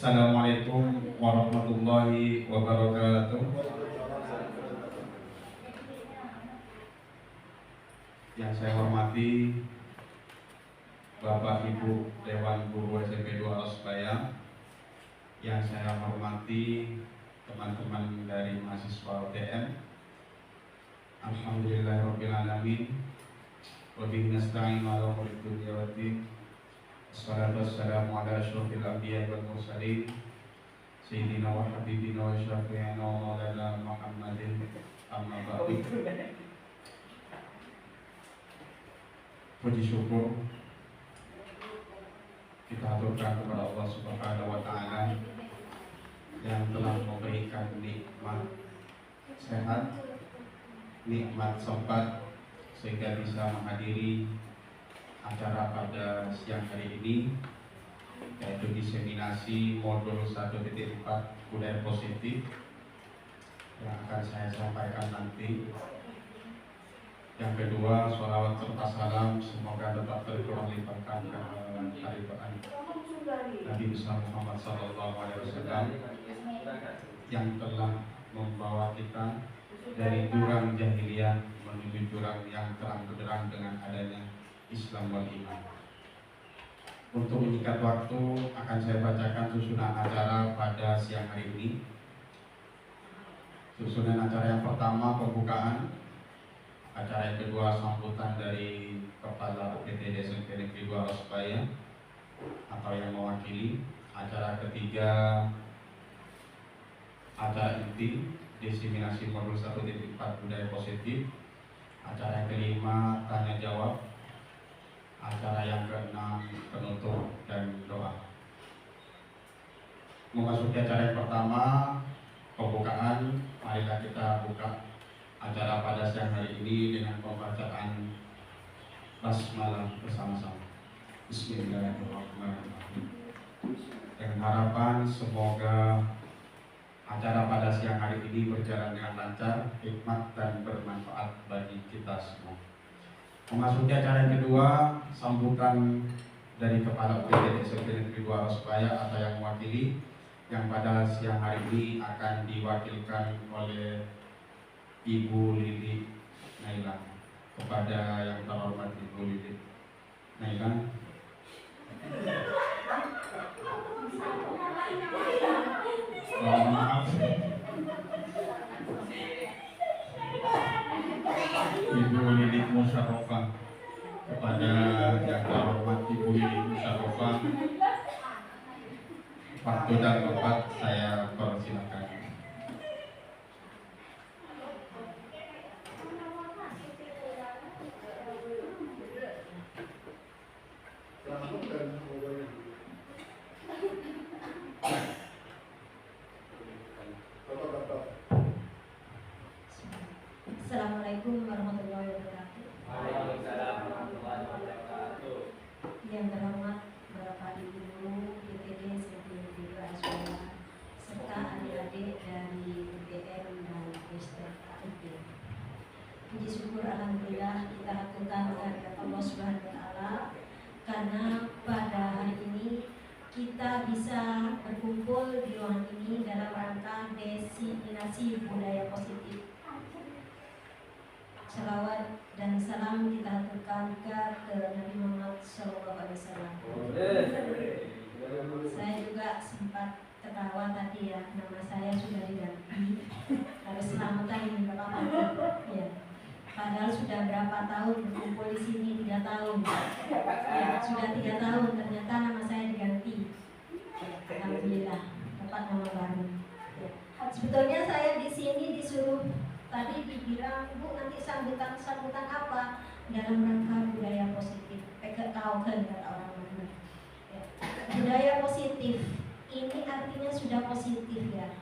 Assalamualaikum warahmatullahi wabarakatuh. Yang saya hormati Bapak Ibu Dewan Guru SMP 2 Arosbaya, yang saya hormati teman-teman dari mahasiswa UTM. Alhamdulillahirabbil alamin. Wa bihi nasta'inu ala umuri dunya waddin. Wassalatu wassalamu ala asyrofil anbiya'i wal mursalin Sayyidina wa habibina wa syafi'ina wa maulana Muhammadin, amma ba'du. Puji syukur kita aturkan kepada Allah Subhanahu wa Ta'ala yang telah memberikan nikmat sehat, nikmat sempat sehingga bisa menghadiri acara pada siang hari ini, yaitu diseminasi modul 1.4 budaya positif yang akan saya sampaikan nanti. Yang kedua, sholawat serta salam semoga tetap tercurah limpahkan ke harian Nabi besar Muhammad SAW yang telah membawa kita dari jurang jahiliyah menuju jurang yang terang benderang dengan adanya Islam wal iman. Untuk menyingkat waktu, akan saya bacakan susunan acara pada siang hari ini. Susunan acara yang pertama pembukaan, acara yang kedua sambutan dari Kepala UPTD SMP Negeri 2 Arosbaya atau yang mewakili. Acara ketiga, acara inti diseminasi modul 1.4 budaya positif. Acara yang kelima, tanya jawab. Acara yang keenam, penutup dan doa. Memasuki acara yang pertama, pembukaan. Marilah kita buka acara pada siang hari ini dengan pembacaan basmalah bersama-sama. Bismillahirrahmanirrahim. Dengan harapan semoga acara pada siang hari ini berjalan dengan lancar, hikmat dan bermanfaat bagi kita semua. Memasuki acara yang kedua, sambutan dari Kepala UPTD SMP Negeri 2 Arosbaya atau yang mewakili, yang pada siang hari ini akan diwakilkan oleh Ibu Lili Naila. Kepada yang terhormat Ibu Lili Naila. Mohon maaf, Ibu Lili Musyarrofah. Kepada yang terhormat Ibu Lili Musyarrofah, waktu dan tempat saya persilakan. Assalamualaikum warahmatullahi wabarakatuh. Waalaikumsalam warahmatullahi wabarakatuh. Yang terhormat Bapak Ibu Guru PTD SMP Negeri 2 Arosbaya serta adik-adik dari UTM dan STKIP. Puji syukur alhamdulillah kita haturkan kehadirat Allah Subhanahu wa Ta'ala karena pada hari ini kita bisa berkumpul di ruangan ini dalam rangka diseminasi budaya positif. Salawat dan salam kita haturkan ke Nabi Muhammad SAW. Saya juga sempat ketawa tadi ya, nama saya sudah diganti. Harus selamatan ini Bapak. Ya. Padahal sudah berapa tahun berkumpul di sini, 3 tahun. Ya, sudah 3 tahun ternyata nama saya diganti. Alhamdulillah dapat nama baru. Ya. Sebetulnya saya di sini disuruh tadi dibilang, Bu, nanti sambutan apa dalam rangka budaya positif. Tahu kan kata orang mana? Ya. Budaya positif ini artinya sudah positif ya.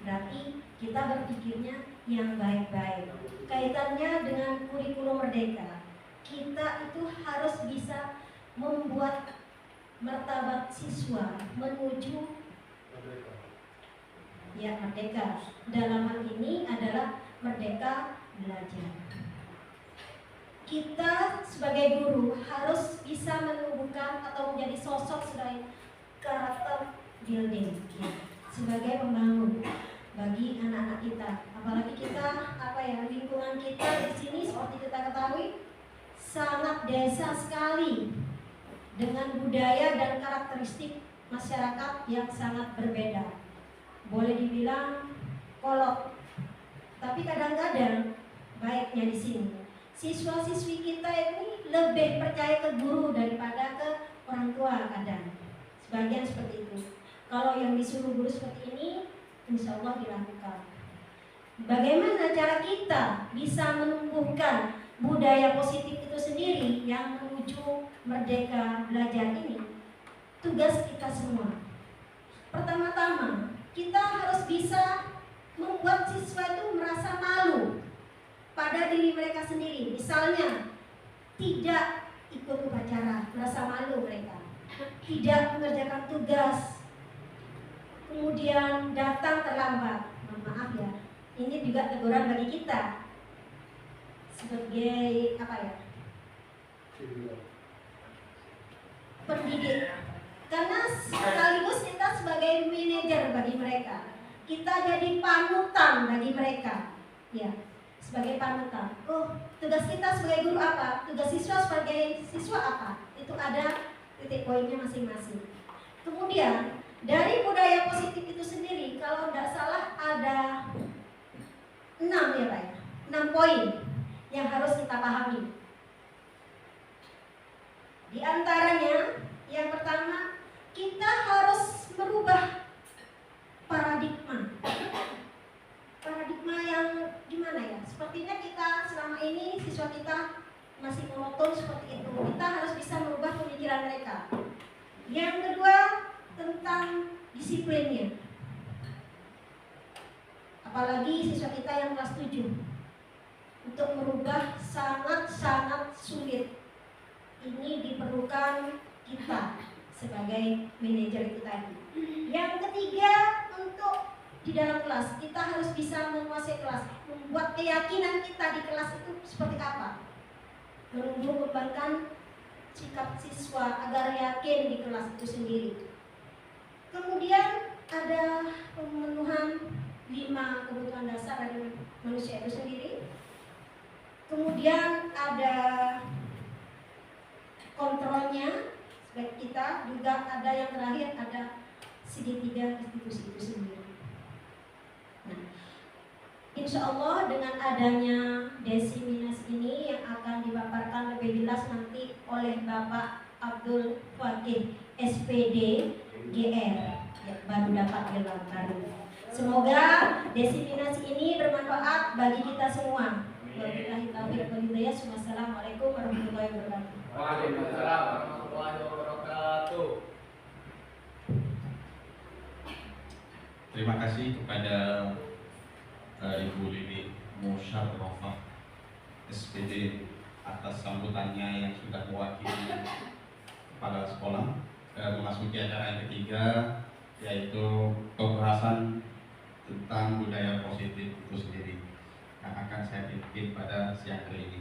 Berarti kita berpikirnya yang baik-baik. Kaitannya dengan kurikulum merdeka. Kita itu harus bisa membuat martabat siswa menuju merdeka. Dalam hal ini adalah merdeka belajar. Kita sebagai guru harus bisa menumbuhkan atau menjadi sosok sebagai karakter building, ya, sebagai pembangun bagi anak-anak kita. Apalagi kita lingkungan kita di sini seperti kita ketahui sangat desa sekali dengan budaya dan karakteristik masyarakat yang sangat berbeda. Boleh dibilang kolot, tapi kadang-kadang baiknya di sini siswa-siswi kita ini lebih percaya ke guru daripada ke orang tua kadang. Sebagian seperti itu. Kalau yang disuruh guru seperti ini, insya Allah dilakukan. Bagaimana cara kita bisa menumbuhkan budaya positif itu sendiri yang menuju merdeka belajar ini? Tugas kita semua. Pertama-tama, kita harus bisa membuat siswa itu merasa malu pada diri mereka sendiri. Misalnya, tidak ikut upacara, merasa malu mereka. Tidak mengerjakan tugas, kemudian datang terlambat. Mohon maaf ya, ini juga teguran bagi kita sebagai pendidik, karena sekaligus kita sebagai manajer bagi mereka, kita jadi panutan bagi mereka, ya, sebagai panutan. Oh, tugas kita sebagai guru apa? Tugas siswa sebagai siswa apa? Itu ada titik poinnya masing-masing. Kemudian dari budaya positif itu sendiri, kalau tidak salah ada 6 ya Pak ya, 6 poin yang harus kita pahami. Di antaranya, yang pertama, kita harus merubah paradigma. Paradigma yang gimana ya? Sepertinya kita selama ini siswa kita masih monoton seperti itu. Kita harus bisa merubah pemikiran mereka. Yang kedua, tentang disiplinnya. Apalagi siswa kita yang kelas 7. Untuk merubah sangat-sangat sulit. Ini diperlukan kita sebagai manajer kita ini. Yang ketiga, untuk di dalam kelas kita harus bisa menguasai kelas, membuat keyakinan kita di kelas itu seperti apa, menumbuh kembangkan sikap siswa agar yakin di kelas itu sendiri. Kemudian ada pemenuhan 5 kebutuhan dasar dari manusia itu sendiri. Kemudian ada kontrolnya sebagai kita, juga ada yang terakhir, ada segitiga institusi itu sendiri. Nah, insya Allah dengan adanya desiminasi ini yang akan dipaparkan lebih jelas nanti oleh Bapak Abdul Fakih SPD GR yang baru dapat gelar baru. Semoga desiminasi ini bermanfaat bagi kita semua. Wabillahi taufiq wal hidayah. Wassalamualaikum warahmatullahi wabarakatuh. Waalaikumsalam warahmatullahi wabarakatuh. Terima kasih kepada Ibu Lili Musyarrafah SPD atas sambutannya yang sudah mewakili kepala sekolah. Memasuki acara yang ketiga, yaitu pembahasan tentang budaya positif itu sendiri yang akan saya pimpin pada siang hari ini.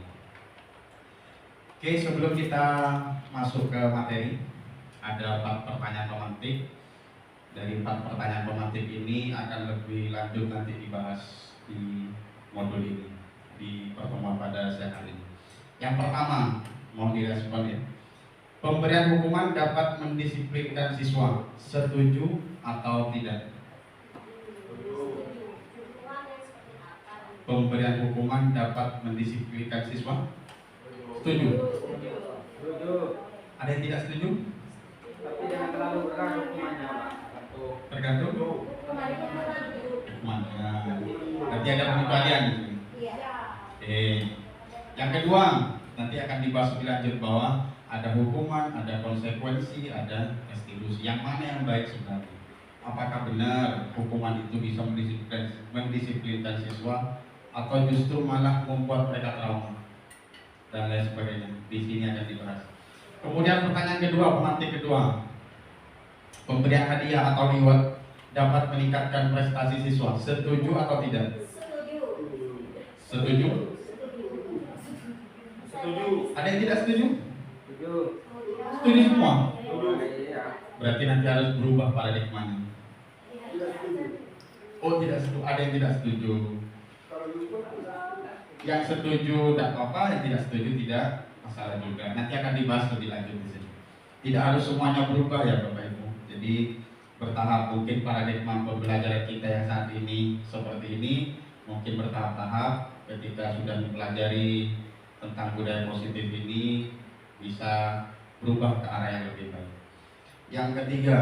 Oke, sebelum kita masuk ke materi, ada 4 pertanyaan pemantik. Dari 4 pertanyaan pemantik ini akan lebih lanjut nanti dibahas di modul ini, di pertemuan pada siang hari ini. Yang pertama, mohon direspon ya. Pemberian hukuman dapat mendisiplinkan siswa, setuju atau tidak? Pemberian hukuman dapat mendisiplinkan siswa? Setuju? Ada yang tidak setuju? Tapi jangan terlalu berat hukumannya, Pak. Tergantung hukumannya. Nanti ada pengecualian. Yang kedua, nanti akan dibahas lebih lanjut bahwa ada hukuman, ada konsekuensi, ada restitusi. Yang mana yang baik sebenarnya? Apakah benar hukuman itu bisa mendisiplinkan siswa, atau justru malah membuat mereka trauma dan lain sebagainya? Di sini akan dibahas. Kemudian pertanyaan kedua, pemantik kedua, pemberian hadiah atau reward dapat meningkatkan prestasi siswa, setuju atau tidak? Setuju? Ada yang tidak setuju? Setuju semua? Berarti nanti harus berubah paradigmanya. Oh tidak setuju, ada yang tidak setuju. Yang setuju tidak apa-apa, yang tidak setuju tidak masalah juga. Nanti akan dibahas lebih lanjut di sini. Tidak harus semuanya berubah ya Bapak Ibu. Jadi bertahap, mungkin paradigma pembelajaran kita yang saat ini seperti ini, mungkin bertahap-tahap ketika sudah mempelajari tentang budaya positif ini bisa berubah ke arah yang lebih baik. Yang ketiga,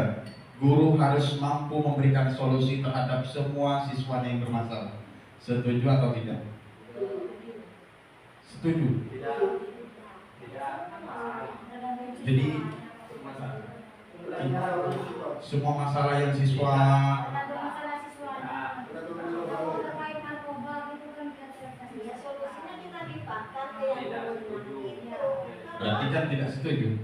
guru harus mampu memberikan solusi terhadap semua siswa yang bermasalah. Setuju atau tidak? Setuju. Jadi semua masalah yang siswa berarti kan tidak setuju.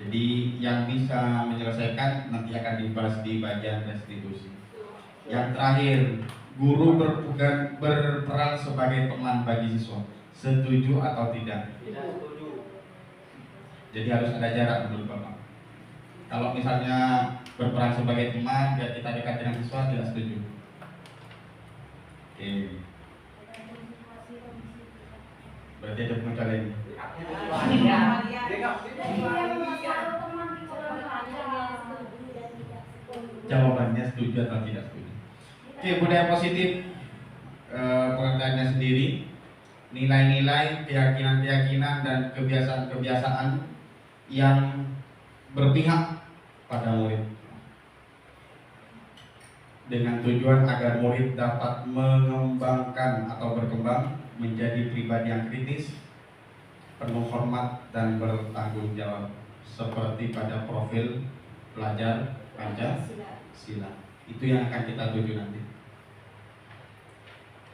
Jadi yang bisa menyelesaikan nanti akan dibahas di bagian restitusi. Yang terakhir, guru berperan sebagai teman bagi siswa. Setuju atau tidak? Tidak setuju. Jadi harus ada jarak menurut Bapak. Kalau misalnya berperan sebagai teman biar kita dekat dengan siswa, tidak setuju. Oke. Berarti ada pengecualian. Jawabannya setuju atau tidak setuju. Oke, budaya positif pengertiannya sendiri, nilai-nilai, keyakinan-keyakinan dan kebiasaan-kebiasaan yang berpihak pada murid dengan tujuan agar murid dapat mengembangkan atau berkembang menjadi pribadi yang kritis, penuh hormat dan bertanggung jawab seperti pada profil pelajar Pancasila. Itu yang akan kita tuju nanti.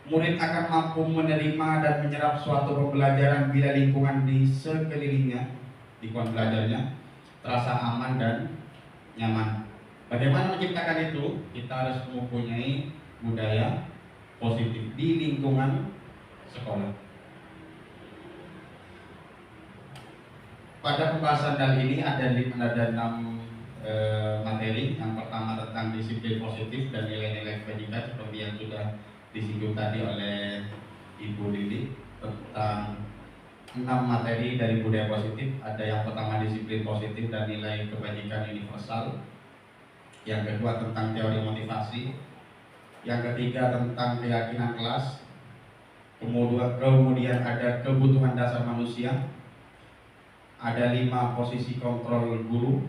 Murid akan mampu menerima dan menyerap suatu pembelajaran bila lingkungan di sekelilingnya, lingkungan belajarnya terasa aman dan nyaman. Bagaimana menciptakan itu? Kita harus mempunyai budaya positif di lingkungan sekolah. Pada pembahasan kali ini ada 6 materi. Yang pertama tentang disiplin positif dan nilai-nilai kebajikan seperti yang sudah disinggung tadi oleh Ibu Lili, tentang 6 materi dari budaya positif. Ada yang pertama disiplin positif dan nilai kebajikan universal. Yang kedua tentang teori motivasi. Yang ketiga tentang keyakinan kelas. Kemudian ada kebutuhan dasar manusia. Ada 5 posisi kontrol guru.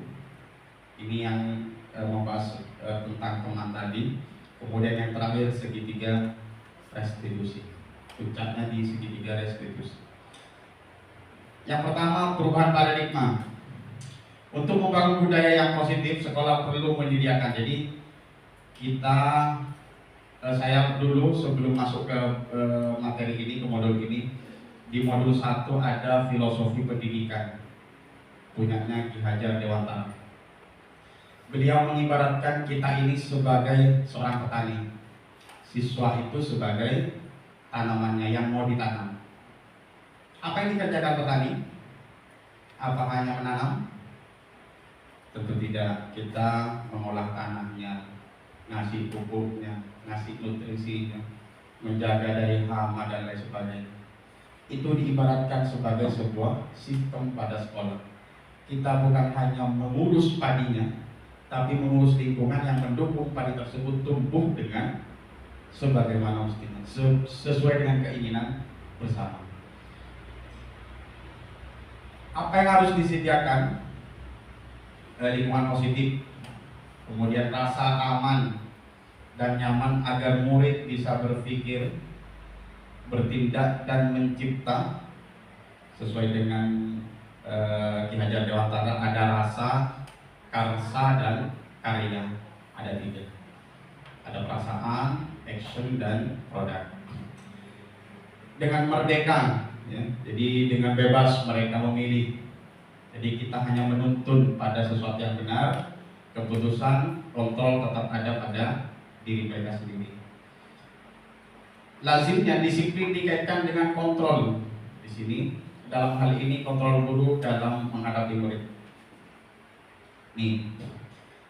Ini yang membahas tentang teman tadi. Kemudian yang terakhir segitiga restitusi. Puncaknya di segitiga restitusi. Yang pertama, perubahan paradigma. Untuk membangun budaya yang positif, sekolah perlu menyediakan. Jadi saya dulu sebelum masuk ke materi ini, ke modul ini, di modul 1 ada filosofi pendidikan, punyanya Ki Hajar Dewantara. Beliau mengibaratkan kita ini sebagai seorang petani, siswa itu sebagai tanamannya yang mau ditanam. Apa yang dikerjakan petani? Apa hanya menanam? Tentu tidak. Kita mengolah tanahnya, ngasih pupuknya, ngasih nutrisinya, menjaga dari hama dan lain sebagainya. Itu diibaratkan sebagai sebuah sistem pada sekolah. Kita bukan hanya mengurus padinya, tapi mengurus lingkungan yang mendukung padi tersebut tumbuh dengan sebagaimana mestinya, sesuai dengan keinginan bersama. Apa yang harus disediakan? Lingkungan positif, kemudian rasa aman dan nyaman agar murid bisa berpikir, bertindak dan mencipta sesuai dengan Ki Hajar Dewantara. Ada rasa, karsa dan karya. Ada 3. Ada perasaan, action dan produk. Dengan merdeka, ya, jadi dengan bebas mereka memilih. Jadi kita hanya menuntun pada sesuatu yang benar. Keputusan, kontrol tetap ada pada diri mereka sendiri. Lazimnya disiplin dikaitkan dengan kontrol. Di sini dalam hal ini kontrol guru dalam menghadapi murid. Nih,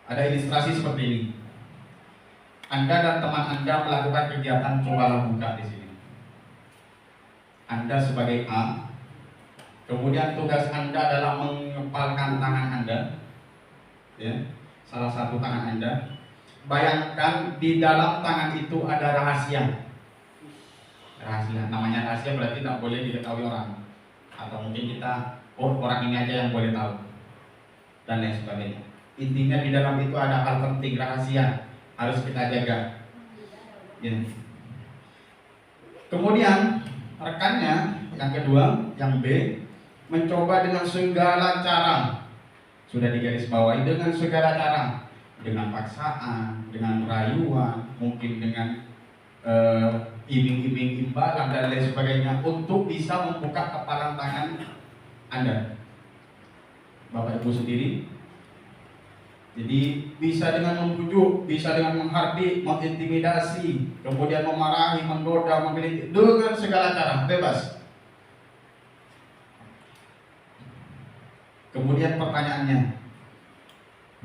ada ilustrasi seperti ini. Anda dan teman Anda melakukan kegiatan cobalah buka di sini. Anda sebagai A, kemudian tugas Anda adalah mengepalkan tangan Anda, ya, salah satu tangan Anda. Bayangkan di dalam tangan itu ada rahasia. Rahasia, namanya rahasia berarti tidak boleh diketahui orang. Atau mungkin kita, oh orang ini aja yang boleh tahu, dan lain sebagainya. Intinya di dalam itu ada hal penting, rahasia, harus kita jaga. Ya. Kemudian rekannya yang kedua, yang B, mencoba dengan segala cara. Sudah digaris bawahi, dengan segala cara, dengan paksaan, dengan rayuan, mungkin dengan iming-iming imbalan dan lain sebagainya untuk bisa membuka kepalan tangan Anda, Bapak Ibu sendiri. Jadi bisa dengan membujuk, bisa dengan menghardik, mengintimidasi, kemudian memarahi, menggoda, menggelitik, dengan segala cara, bebas. Kemudian pertanyaannya,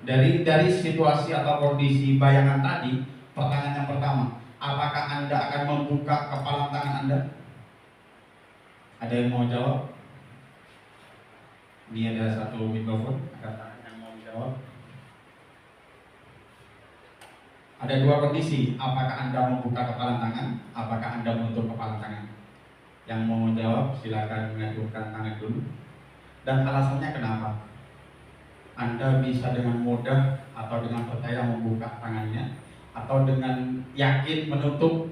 dari situasi atau kondisi bayangan tadi, pertanyaan yang pertama, apakah Anda akan membuka kepala tangan Anda? Ada yang mau jawab? Ini ada satu mikrofon, ada tangan yang mau jawab. Ada dua kondisi, apakah Anda membuka kepala tangan, apakah Anda menutup kepala tangan? Yang mau jawab silakan mengajukan tangan dulu. Dan alasannya kenapa? Anda bisa dengan mudah atau dengan percaya membuka tangannya, atau dengan yakin menutup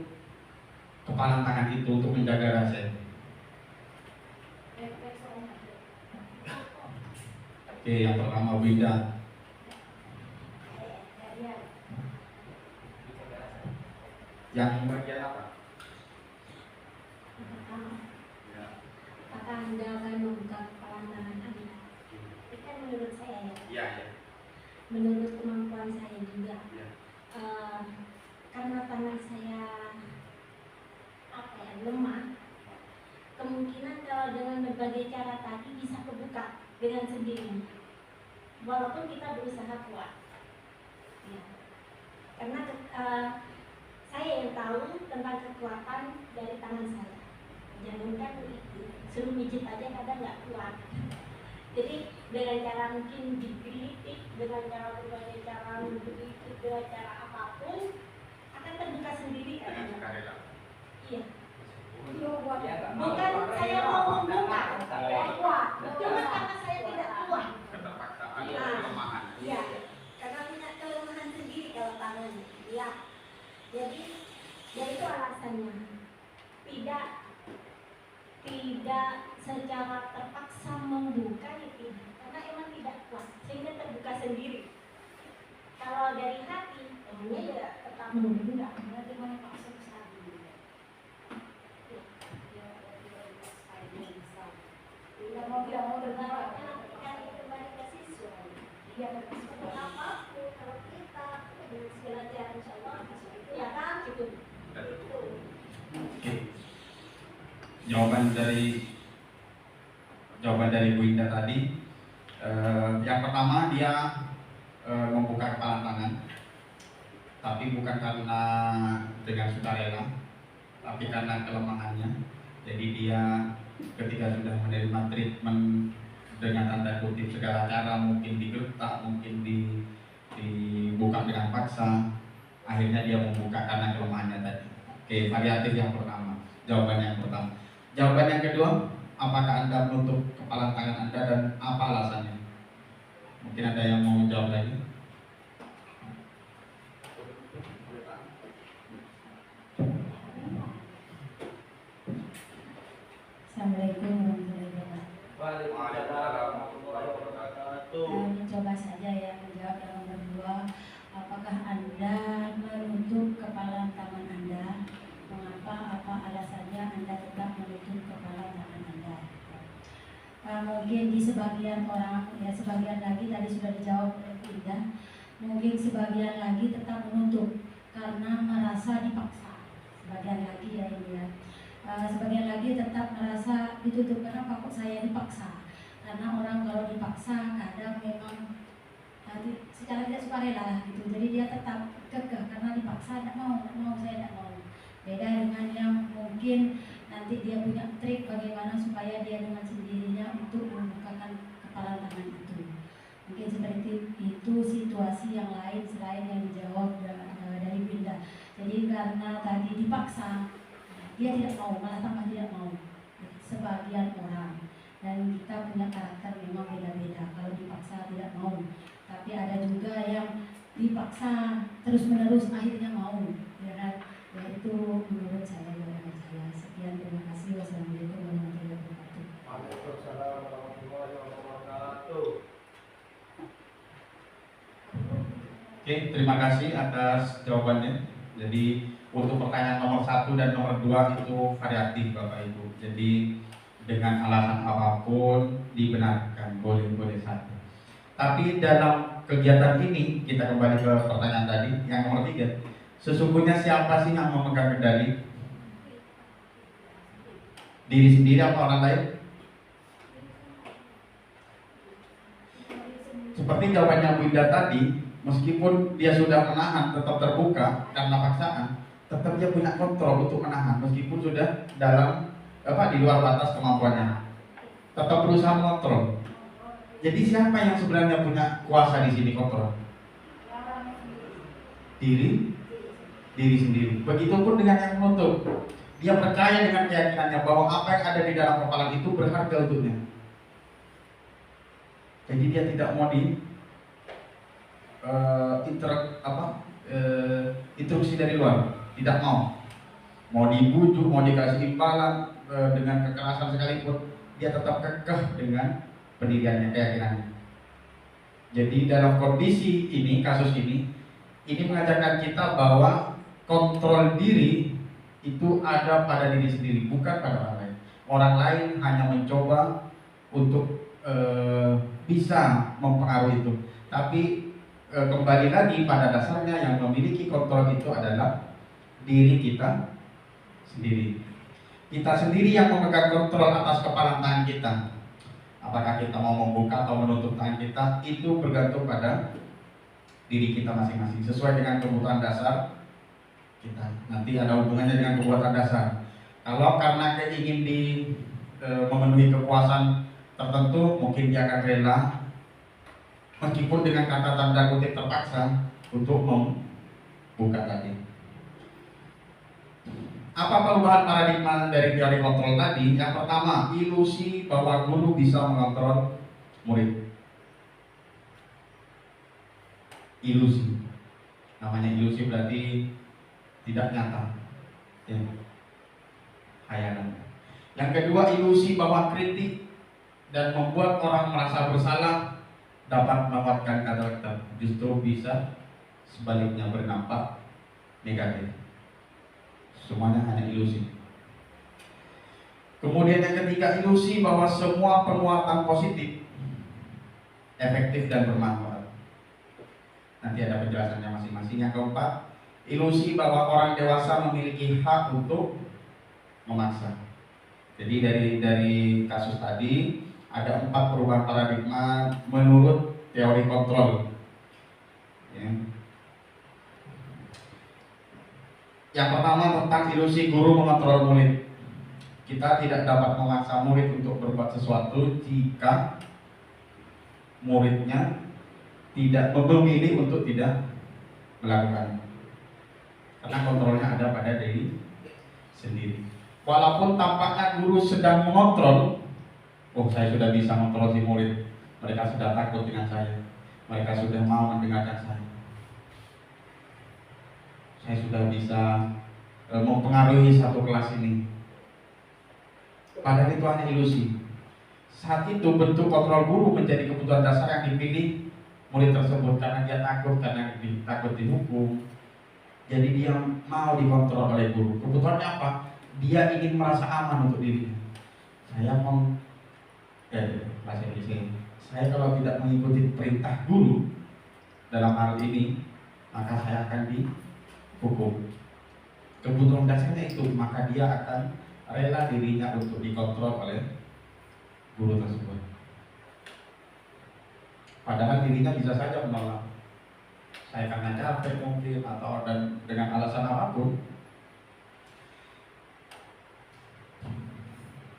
kepala tangan itu untuk menjaga rahasia. Oke, yang pertama Winda. Yang bagian apa? Apakah Anda akan membuka kepala tangan Anda? Itu kan menurut saya ya. Iya, ya. Menurut kemampuan saya juga. Ya. Karena tangan saya lemah, kemungkinan kalau dengan berbagai cara tadi bisa kebuka dengan sendirinya, walaupun kita berusaha kuat. Ya. Karena saya yang tahu tentang kekuatan dari tangan saya. Jangankan suruh mijit aja kadang nggak kuat. Jadi dengan cara mungkin digelitik, dengan cara berbagai cara menggelitik, dengan cara apapun akan terbuka sendiri kan? Dengan sukarela. Iya. Bukan saya mau membuka, kuat. Cuma karena saya tidak kuat. Keterpaksaan atau kelemahan. Iya. Karena punya kelemahan sendiri kalau tangannya. Iya. Jadi ya itu alasannya. Tidak secara terpaksa membuka ya tidak, karena emang tidak kuat sehingga terbuka sendiri. Kalau dari hati, emangnya ya tetap membuka, berarti mau paksa besar. Tidak mau dengar kan kembali ke siswa. Dia berkata apapun kalau kita dengan segala cara insya Allah ya kan cukup. Oke. Jawaban dari Bu Indah tadi, yang pertama dia membuka kepala tangan, tapi bukan karena dengan sukarela, tapi karena kelemahannya. Jadi dia ketika sudah menerima treatment dengan tanda kutip segala cara, mungkin digertak, mungkin dibuka dengan paksa, akhirnya dia membuka karena kelemahannya tadi. Oke, variatif yang pertama, jawaban yang pertama. Jawaban yang kedua, apakah Anda menutup kepala tangan Anda dan apa alasannya? Mungkin ada yang mau menjawab lagi? Assalamualaikum warahmatullahi wabarakatuh. Waalaikumsalam warahmatullahi wabarakatuh. Mencoba saja ya menjawab yang nomor 2. Apakah Anda menutup kepala tangan Anda? Mengapa? Apa alasannya Anda tetap menutup kepala tangan Anda? Mungkin di sebagian orang, ya sebagian lagi tadi sudah dijawab oleh Indah. Mungkin sebagian lagi tetap menutup karena merasa dipaksa. Sebagian lagi ya ini ya. Sebagian lagi tetap merasa ditutup. Kenapa kok saya dipaksa? Karena orang kalau dipaksa kadang memang secara tidak sukarela gitu. Jadi dia tetap kekeh karena dipaksa, tidak mau, saya tidak mau. Beda dengan yang mungkin nanti dia punya trik bagaimana supaya dia dengan sendirinya untuk membukakan kepala tangan itu. Mungkin seperti itu situasi yang lain selain yang dijawab dari Winda. Jadi karena tadi dipaksa, dia tidak mau, malah tambah tidak mau. Sebagian orang, dan kita punya karakter memang beda-beda. Kalau dipaksa tidak mau, tapi ada juga yang dipaksa terus-menerus akhirnya mau, ya kan? Ya itu menurut saya. Sekian, terima kasih. Wassalamualaikum warahmatullahi wabarakatuh. Waalaikumsalam warahmatullahi wabarakatuh. Oke, terima kasih atas jawabannya. Jadi untuk pertanyaan nomor 1 dan nomor 2 itu variatif Bapak Ibu. Jadi dengan alasan apapun dibenarkan, boleh-boleh saja. Tapi dalam kegiatan ini kita kembali ke pertanyaan tadi yang nomor 3. Sesungguhnya siapa sih yang memegang kendali? Diri sendiri atau orang lain? Seperti jawabannya Bu Indah tadi, meskipun dia sudah menahan tetap terbuka karena paksaan, tetap dia punya kontrol untuk menahan meskipun sudah dalam di luar batas kemampuannya. Tetap berusaha mengontrol. Jadi siapa yang sebenarnya punya kuasa di sini kontrol? Diri sendiri. Begitupun dengan yang menuntut. Dia percaya dengan keyakinannya bahwa apa yang ada di dalam kepala itu berharga untuknya. Jadi dia tidak mau instruksi dari luar, tidak mau dibujuk, mau dikasih imbalan dengan kekerasan sekalipun, dia tetap kekeh dengan pendiriannya, keyakinannya. Jadi dalam kondisi ini, kasus ini mengajarkan kita bahwa kontrol diri itu ada pada diri sendiri, bukan pada orang lain. Orang lain hanya mencoba untuk bisa mempengaruhi itu, tapi kembali lagi pada dasarnya yang memiliki kontrol itu adalah diri kita sendiri. Kita sendiri yang memegang kontrol atas kepala tangan kita. Apakah kita mau membuka atau menutup tangan kita, itu bergantung pada diri kita masing-masing sesuai dengan kebutuhan dasar kita. Nanti ada hubungannya dengan kebutuhan dasar. Kalau karena ingin memenuhi kepuasan tertentu, mungkin dia akan rela meskipun dengan kata tanda kutip terpaksa untuk membuka tadi. Apa perubahan paradigma dari teori kontrol tadi? Yang pertama, ilusi bahwa guru bisa mengontrol murid. Ilusi, namanya ilusi berarti tidak nyata, ya. Khayalan. Yang kedua, ilusi bahwa kritik dan membuat orang merasa bersalah dapat menguatkan karakter, justru bisa sebaliknya berdampak negatif. Semuanya hanya ilusi. Kemudian yang ketiga, ilusi bahwa semua penguatan positif efektif dan bermanfaat. Nanti ada penjelasannya masing-masing. Yang keempat, ilusi bahwa orang dewasa memiliki hak untuk memaksa. Jadi dari kasus tadi ada 4 perubahan paradigma menurut teori kontrol. Ya. Yang pertama tentang ilusi guru mengontrol murid. Kita tidak dapat memaksa murid untuk berbuat sesuatu jika muridnya tidak memilih untuk tidak melakukan, karena kontrolnya ada pada diri sendiri. Walaupun tampaknya guru sedang mengontrol, saya sudah bisa mengontrol si murid, mereka sudah takut dengan saya, mereka sudah mau mendengarkan saya sudah bisa mempengaruhi satu kelas ini. Padahal itu hanya ilusi. Saat itu bentuk kontrol guru menjadi kebutuhan dasar yang dipilih murid tersebut karena dia takut, karena takut dihukum. Jadi dia mau dikontrol oleh guru. Kebutuhannya apa? Dia ingin merasa aman untuk dirinya. Saya saya kalau tidak mengikuti perintah guru dalam hal ini, maka saya akan dihukum. Kebutuhan dasarnya itu, maka dia akan rela dirinya untuk dikontrol oleh guru tersebut. Padahal dirinya bisa saja menolak. Saya karena capek mungkin atau dan dengan alasan apapun.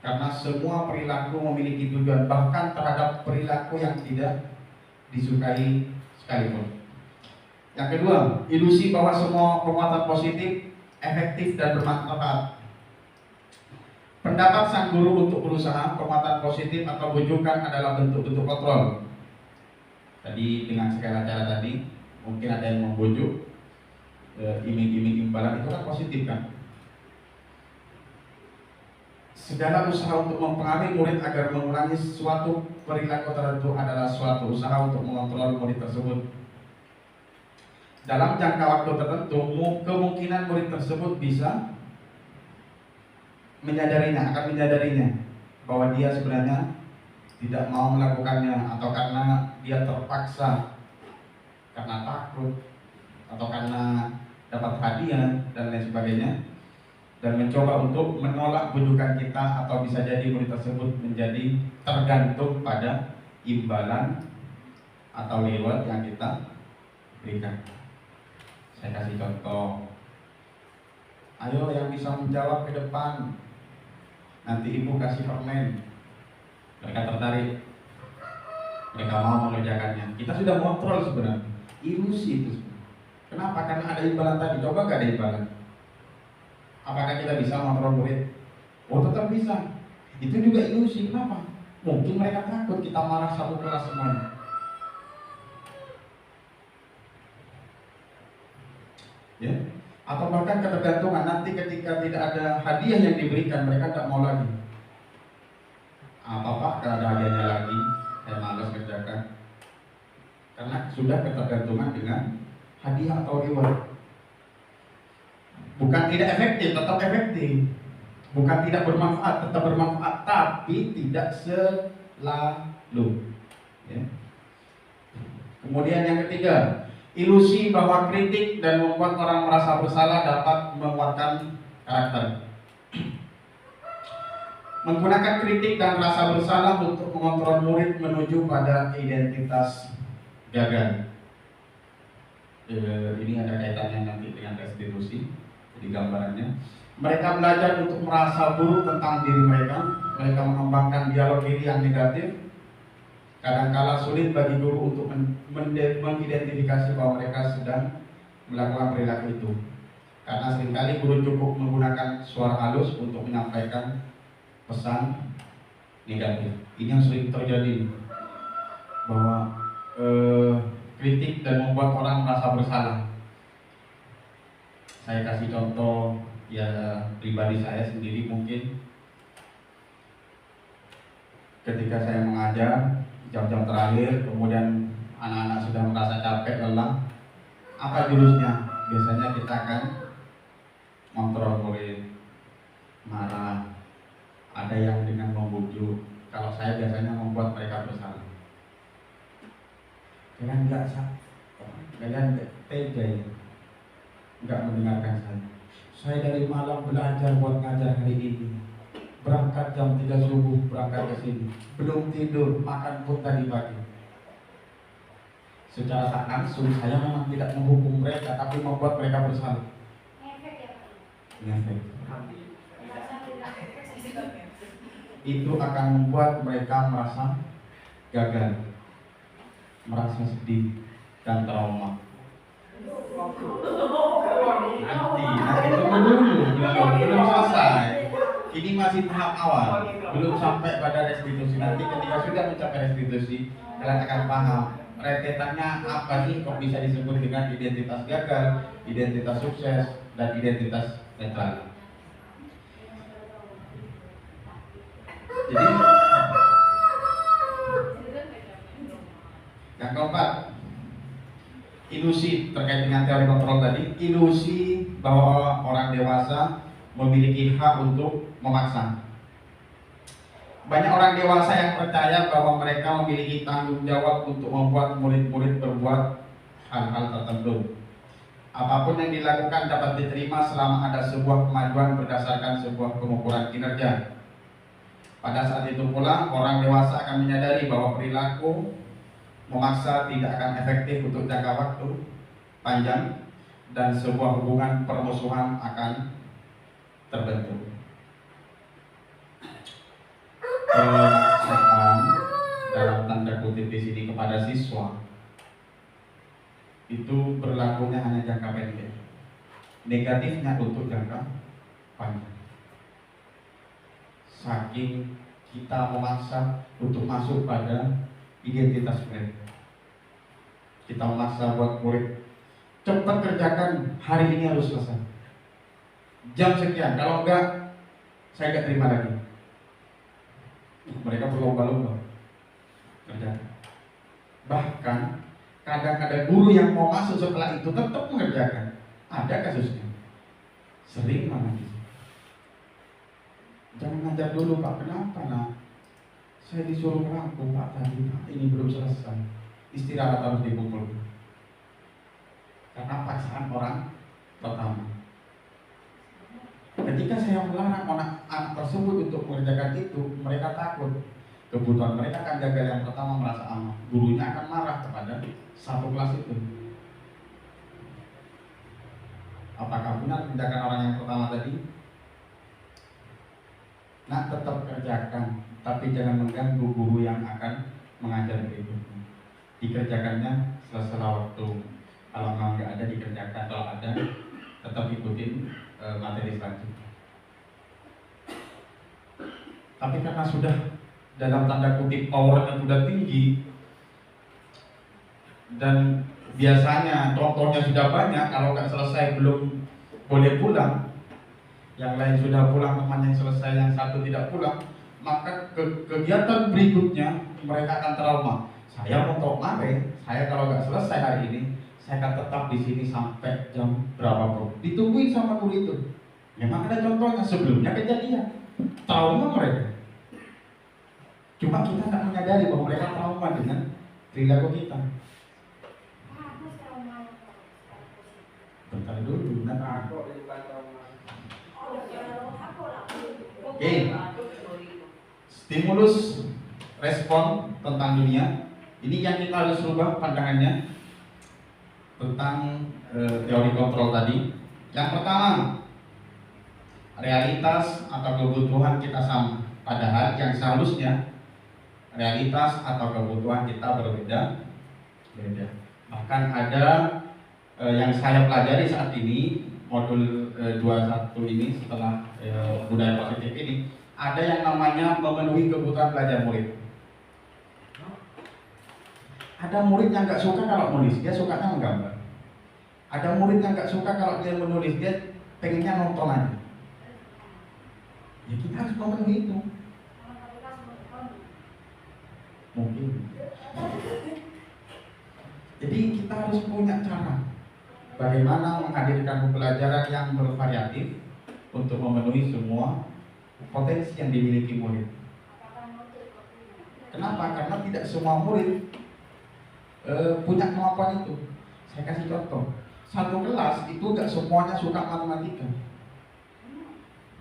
Karena semua perilaku memiliki tujuan, bahkan terhadap perilaku yang tidak disukai sekalipun. Yang kedua, ilusi bahwa semua penguatan positif efektif dan bermanfaat. Pendapat sang guru untuk berusaha penguatan positif atau bujukan adalah bentuk-bentuk kontrol. Tadi dengan segala cara tadi, mungkin ada yang membujuk, iming-iming imbalan itu kan positif kan. Segala usaha untuk mempengaruhi murid agar mengulangi suatu perilaku tertentu adalah suatu usaha untuk mengontrol murid tersebut. Dalam jangka waktu tertentu, kemungkinan murid tersebut bisa akan menyadarinya bahwa dia sebenarnya tidak mau melakukannya, atau karena dia terpaksa, karena takut, atau karena dapat hadiah dan lain sebagainya, dan mencoba untuk menolak bujukan kita, atau bisa jadi murid tersebut menjadi tergantung pada imbalan atau reward yang kita berikan. Saya kasih contoh. Ayo yang bisa menjawab ke depan, nanti ibu kasih permen. Mereka tertarik, mereka mau mengerjakannya. Kita sudah kontrol sebenarnya. Ilusi itu. Kenapa? Karena ada imbalan tadi. Coba gak ada imbalan. Apakah kita bisa mengontrol murid? Oh, tetap bisa. Itu juga ilusi. Kenapa? Mungkin mereka takut kita marah satu kelas semuanya. Ya. Atau bahkan ketergantungan, nanti ketika tidak ada hadiah yang diberikan, mereka tidak mau lagi. Apa-apa kalau ada hadiahnya lagi, saya malas kerjakan. Karena sudah ketergantungan dengan hadiah atau reward. Bukan tidak efektif, tetap efektif. Bukan tidak bermanfaat, tetap bermanfaat, tapi tidak selalu. Ya. Kemudian yang ketiga, ilusi bahwa kritik dan membuat orang merasa bersalah dapat menguatkan karakter. Menggunakan kritik dan rasa bersalah untuk mengontrol murid menuju pada identitas gagal. Ini ada kaitannya nanti dengan restitusi. Jadi gambarannya, mereka belajar untuk merasa buruk tentang diri mereka. Mereka mengembangkan dialog diri yang negatif. Kadangkala sulit bagi guru untuk mengidentifikasi bahwa mereka sedang melakukan perilaku itu. Karena seringkali guru cukup menggunakan suara halus untuk menyampaikan pesan negatif. Ini yang sering terjadi, bahwa kritik dan membuat orang merasa bersalah. Saya kasih contoh ya pribadi saya sendiri. Mungkin ketika saya mengajar jam-jam terakhir, kemudian anak-anak sudah merasa capek, lelah, apa jurusnya? Biasanya kita akan kontrol murid, marah. Ada yang dengan membujuk. Kalau saya biasanya membuat mereka bersalah. Kalian enggak tega, enggak mendengarkan saya. Saya dari malam belajar buat ngajar hari ini. Berangkat jam 3 subuh, berangkat ke sini. Belum tidur, makan pun tadi pagi. Secara tak langsung saya memang tidak menghukum mereka, tapi membuat mereka bersalah. Efek. Itu akan membuat mereka merasa gagal, merasa sedih dan trauma. Nanti tunggu dulu, belum selesai. Ini masih tahap awal, belum sampai pada restitusi. Nanti ketika sudah mencapai restitusi, kalian akan paham rentetannya apa sih kok bisa disebut dengan identitas gagal, identitas sukses, dan identitas netral. Jadi yang keempat, ilusi terkait dengan teori kontrol tadi. Ilusi bahwa orang dewasa memiliki hak untuk memaksa. Banyak orang dewasa yang percaya bahwa mereka memiliki tanggung jawab untuk membuat murid-murid berbuat hal-hal tertentu. Apapun yang dilakukan dapat diterima selama ada sebuah kemajuan berdasarkan sebuah pengukuran kinerja. Pada saat itu pula, orang dewasa akan menyadari bahwa perilaku memaksa tidak akan efektif untuk jangka waktu panjang dan sebuah hubungan permusuhan akan terbentuk. Pemaksaan dalam tanda kutip di sini kepada siswa itu berlakunya hanya jangka pendek, negatifnya untuk jangka panjang. Saking kita memaksa untuk masuk pada identitas mereka, kita memaksa buat murid cepat kerjakan, hari ini harus selesai jam sekian, kalau enggak saya enggak terima lagi. Mereka berlomba-lomba kerjakan. Bahkan kadang ada guru yang mau masuk setelah itu tetap mengerjakan. Ada kasusnya, sering banget. Jangan ngajar dulu Pak, kenapa nak? Saya disuruh rampung Pak tadi, Pak ini belum selesai. Istirahat harus dikumpul. Karena paksaan orang pertama. Ketika saya melarang anak tersebut untuk mengerjakan itu, mereka takut. Kebutuhan mereka akan gagal yang pertama, merasa aman. Gurunya akan marah kepada satu kelas itu. Apakah benar tindakan orang yang pertama tadi? Nah, tetap kerjakan, tapi jangan mengganggu guru yang akan mengajar berikutnya. Dikerjakannya setelah waktu. Kalau memang nggak ada dikerjakan, kalau ada tetap ikutin materi selanjutnya. Tapi karena sudah dalam tanda kutip powernya sudah tinggi dan biasanya contohnya sudah banyak, kalau nggak selesai belum boleh pulang, yang lain sudah pulang, temannya yang selesai, yang satu tidak pulang, maka kegiatan berikutnya mereka akan trauma. Saya mau kemarin, saya kalau nggak selesai hari ini, saya akan tetap di sini sampai jam berapa pun. Ditungguin sama guru itu. Memang ada contohnya sebelumnya kejadian trauma mereka. Cuma kita nggak menyadari bahwa mereka trauma dengan perilaku kita. Bentar dulu, bentar. Oke. Stimulus respon tentang dunia. Ini yang kita harus rubah pandangannya tentang teori kontrol tadi. Yang pertama, realitas atau kebutuhan kita sama, padahal yang seharusnya realitas atau kebutuhan kita berbeda. Bahkan ada yang saya pelajari saat ini, modul 21 ini setelah budaya positif ini, ada yang namanya memenuhi kebutuhan belajar murid. Ada murid yang nggak suka kalau nulis, dia sukanya menggambar. Ada murid yang nggak suka kalau dia menulis, dia pengennya nonton aja. Ya kita harus memenuhi itu. Mungkin. Jadi kita harus punya cara bagaimana menghadirkan pembelajaran yang bervariatif untuk memenuhi semua potensi yang dimiliki murid. Kenapa? Karena tidak semua murid punya kemampuan itu. Saya kasih contoh, satu kelas itu gak semuanya suka matematika.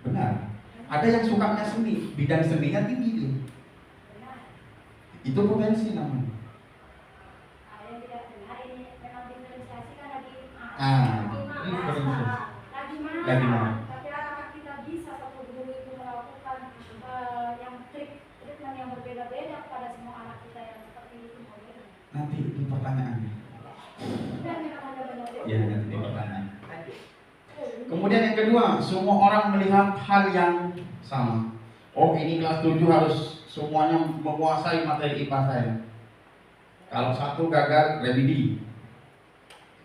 Benar. Ada yang sukanya seni, bidang seninya tinggi dia. Itu potensi namanya. Diferensiasi. Lagi mana? Tapi apakah kita bisa satu guru itu melakukan yang treatment yang berbeda-beda pada semua anak kita yang seperti itu? Nanti di pertanyaannya. Ya, nanti di pertanyaan. Kemudian yang kedua, semua orang melihat hal yang sama. Oh, ini kelas 7 harus semuanya menguasai materi IPA saya. Kalau satu gagal, remedi.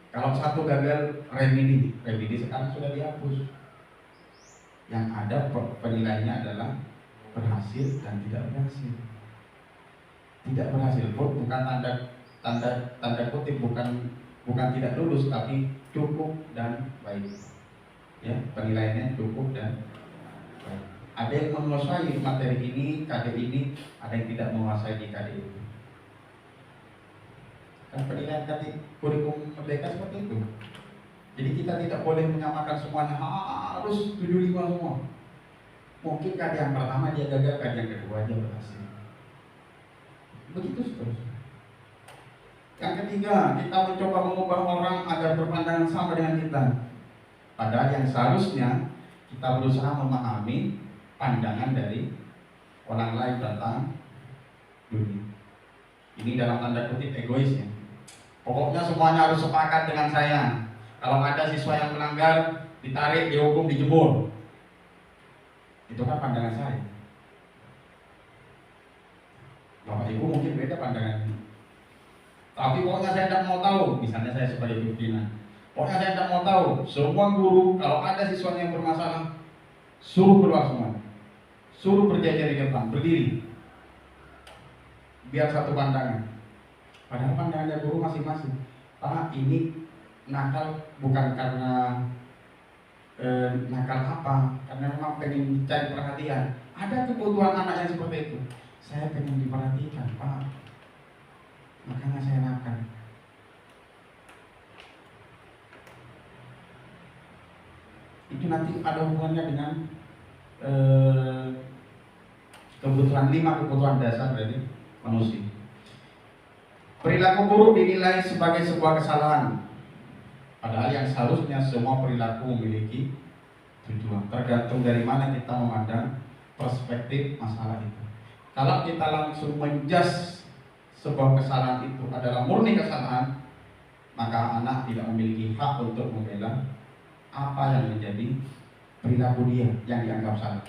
Kalau satu gagal, remedi. Remedi sekarang sudah dihapus. Yang ada penilaiannya adalah berhasil dan tidak berhasil. Tidak berhasil pun bukan tanda kutip, bukan tidak lulus, tapi cukup dan baik. Ya, penilaiannya cukup dan baik. Ada yang menguasai materi ini, KD ini, ada yang tidak menguasai di KD itu. Kan penilaian KD kurikulum merdeka seperti itu. Jadi kita tidak boleh menyamakan semuanya harus 75 semua. Mungkin kali yang pertama dia gagal, kali yang kedua dia berhasil. Begitu seterusnya. Yang ketiga, kita mencoba mengubah orang agar berpandangan sama dengan kita. Padahal yang seharusnya kita berusaha memahami pandangan dari orang lain tentang dunia. Ini dalam tanda kutip egoisnya. Pokoknya semuanya harus sepakat dengan saya. Kalau ada siswa yang melanggar, ditarik, dihukum, dijemur. Itu kan pandangan saya. Bapak Ibu mungkin beda pandangannya. Tapi pokoknya saya tidak mau tahu. Misalnya saya sebagai pimpinan, pokoknya saya tidak mau tahu. Semua guru kalau ada siswanya yang bermasalah, suruh keluar semua. Suruh berjajar di depan, berdiri. Biar satu pandangan. Padahal pandangannya guru masing-masing. Pak, ini nakal bukan karena nakal apa, karena memang pengen cari perhatian. Ada kebutuhan anak yang seperti itu. Saya pengen diperhatikan, Pak. Makanya saya nakal. Itu nanti ada hubungannya dengan kebutuhan 5 kebutuhan dasar dari manusia. Perilaku buruk dinilai sebagai sebuah kesalahan. Padahal yang seharusnya semua perilaku memiliki tujuan. Tergantung dari mana kita memandang perspektif masalah itu. Kalau kita langsung menjudge sebuah kesalahan itu adalah murni kesalahan, maka anak tidak memiliki hak untuk membela apa yang menjadi perilaku dia yang dianggap salah.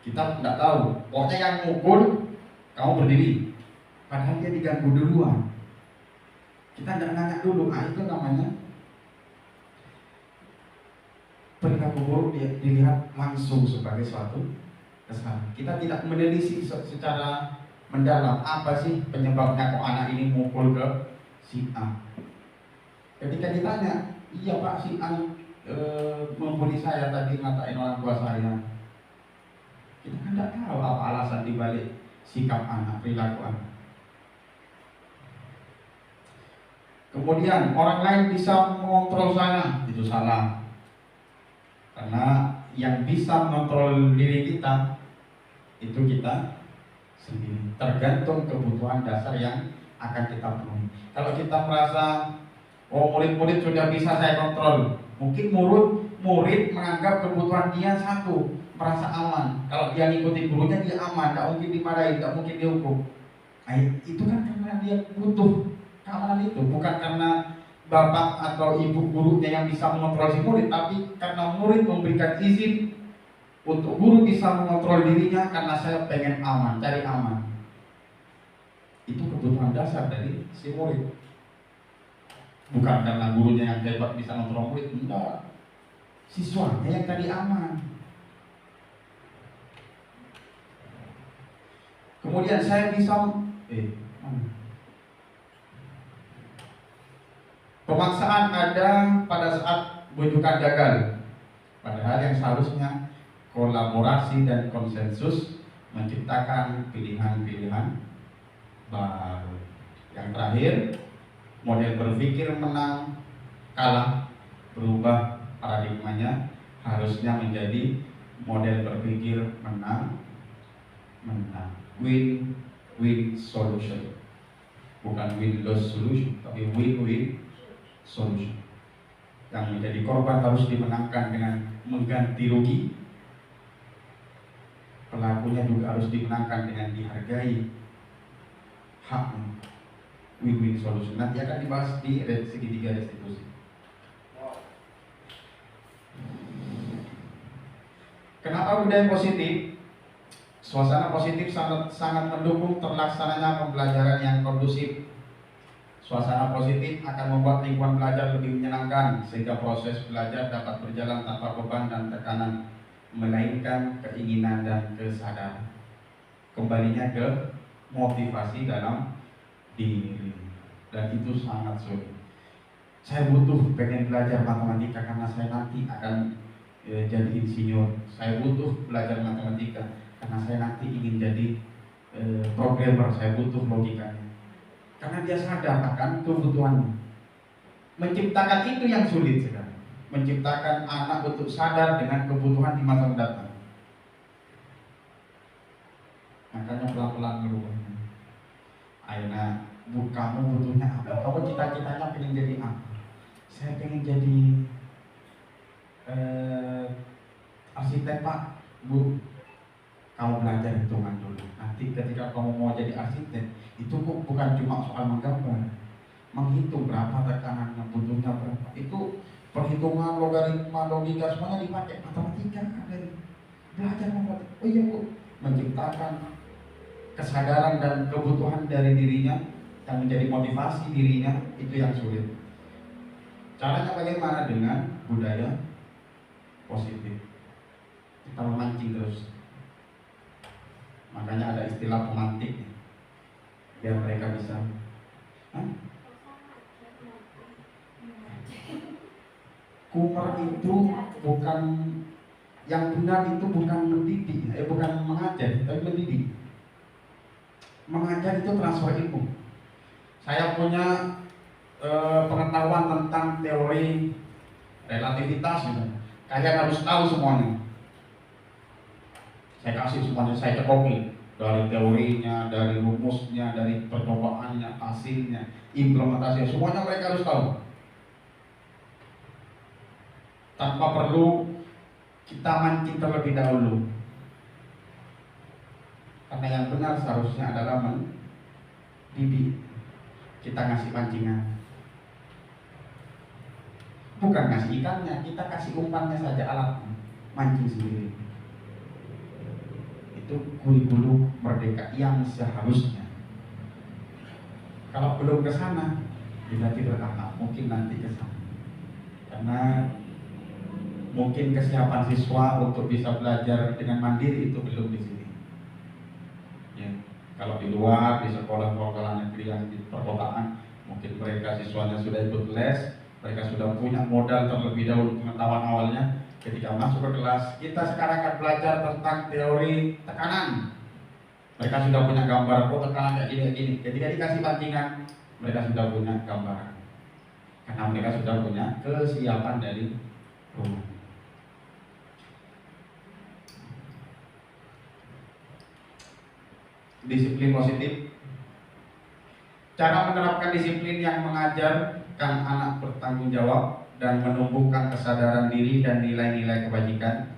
Kita tidak tahu. Pokoknya yang mukul, kamu berdiri. Padahal dia diganggu duluan. Kita tidak nanya dulu. Itu namanya perilaku buruk dilihat langsung sebagai suatu kesalahan. Kita tidak menelisik secara mendalam apa sih penyebabnya kok anak ini mukul ke si A. Ketika ditanya, iya Pak, si A membuli saya tadi, ngatain orang tua saya. Kita kan tidak tahu apa alasan dibalik sikap anak, perilaku anak. Kemudian orang lain bisa mengontrol saya, itu salah. Karena yang bisa mengontrol diri kita itu kita sendiri. Tergantung kebutuhan dasar yang akan kita penuhi. Kalau kita merasa murid-murid sudah bisa saya kontrol, mungkin murid menganggap kebutuhan dia satu, merasa aman. Kalau dia ngikutin gurunya dia aman, tidak mungkin dimarahin, tidak mungkin dihukum. Itu kan karena dia butuh keamanan itu, bukan karena bapak atau ibu gurunya yang bisa mengontrol si murid, tapi karena murid memberikan izin untuk guru bisa mengontrol dirinya karena saya pengen aman, cari aman. Itu kebutuhan dasar dari si murid. Bukan karena gurunya yang hebat bisa mengontrol murid, enggak. Siswanya yang tadi aman. Kemudian saya bisa pemaksaan ada pada saat bujukan gagal. Padahal yang seharusnya kolaborasi dan konsensus menciptakan pilihan-pilihan baru. Yang terakhir, model berpikir menang kalah berubah paradigmanya, harusnya menjadi model berpikir menang win-win solution. Bukan win-loss solution, tapi win-win solution. Yang menjadi korban harus dimenangkan dengan mengganti rugi. Pelakunya juga harus dimenangkan dengan dihargai haknya. Win-win solution. Nanti akan dibahas di segitiga restitusi. Kenapa budaya positif? Suasana positif sangat mendukung terlaksananya pembelajaran yang kondusif. Suasana positif akan membuat lingkungan belajar lebih menyenangkan sehingga proses belajar dapat berjalan tanpa beban dan tekanan, melainkan keinginan dan kesadaran. Kembalinya ke motivasi dalam diri, dan itu sangat sulit. Saya butuh pengen belajar matematika karena saya nanti akan jadi insinyur. Saya butuh belajar matematika karena saya nanti ingin jadi programmer. Saya butuh logikanya karena dia sadar akan kebutuhannya. Menciptakan itu yang sulit sekali. Menciptakan anak untuk sadar dengan kebutuhan di masa mendatang. Makanya pelan-pelan berubah. Ayo nak, kamu butuhnya apa? Kamu cita-citanya pengen jadi apa? Saya pengen jadi arsitek Pak, Bu. Kamu belajar hitungan dulu. Nanti ketika kamu mau jadi arsitek, itu bukan cuma soal menggambar, menghitung berapa tekanannya, butuhnya berapa. Itu perhitungan, logaritma, logika semuanya dipakai. Matematika dari belajar matematika. Oh iya Bu, menciptakan kesadaran dan kebutuhan dari dirinya yang menjadi motivasi dirinya, itu yang sulit. Caranya bagaimana? Dengan budaya positif. Kita memancing terus. Makanya ada istilah pemantik, biar mereka bisa. Kumar itu bukan, yang benar itu bukan mendidik, bukan mengajar, tapi mendidik. Mengajar itu transfer ilmu. Saya punya pengetahuan tentang teori relativitas, gitu. Kalian harus tahu semuanya. Saya kasih semuanya, saya cekoki dari teorinya, dari rumusnya, dari percobaannya, hasilnya, implementasinya, semuanya mereka harus tahu. Tanpa perlu kita mancing terlebih dahulu. Karena yang benar seharusnya adalah mendidik. Kita ngasih pancingan, bukan ngasih ikannya, kita kasih umpannya saja, alatnya, mancing sendiri. Itu kurikulum merdeka yang seharusnya. Kalau belum ke sana, berarti bertahap, mungkin nanti ke sana. Karena mungkin kesiapan siswa untuk bisa belajar dengan mandiri itu belum di sini. Ya, kalau di luar, di sekolah-sekolah negeri yang di perkotaan, mungkin mereka siswanya sudah ikut les, mereka sudah punya modal terlebih dahulu pengetahuan awalnya. Ketika masuk ke kelas, kita sekarang akan belajar tentang teori tekanan. Mereka sudah punya gambar, oh tekanan kayak gini. Ketika dikasih pancingan, mereka sudah punya gambaran. Karena mereka sudah punya kesiapan dari rumah. Disiplin positif. Cara menerapkan disiplin yang mengajarkan anak bertanggung jawab dan menumbuhkan kesadaran diri dan nilai-nilai kebajikan,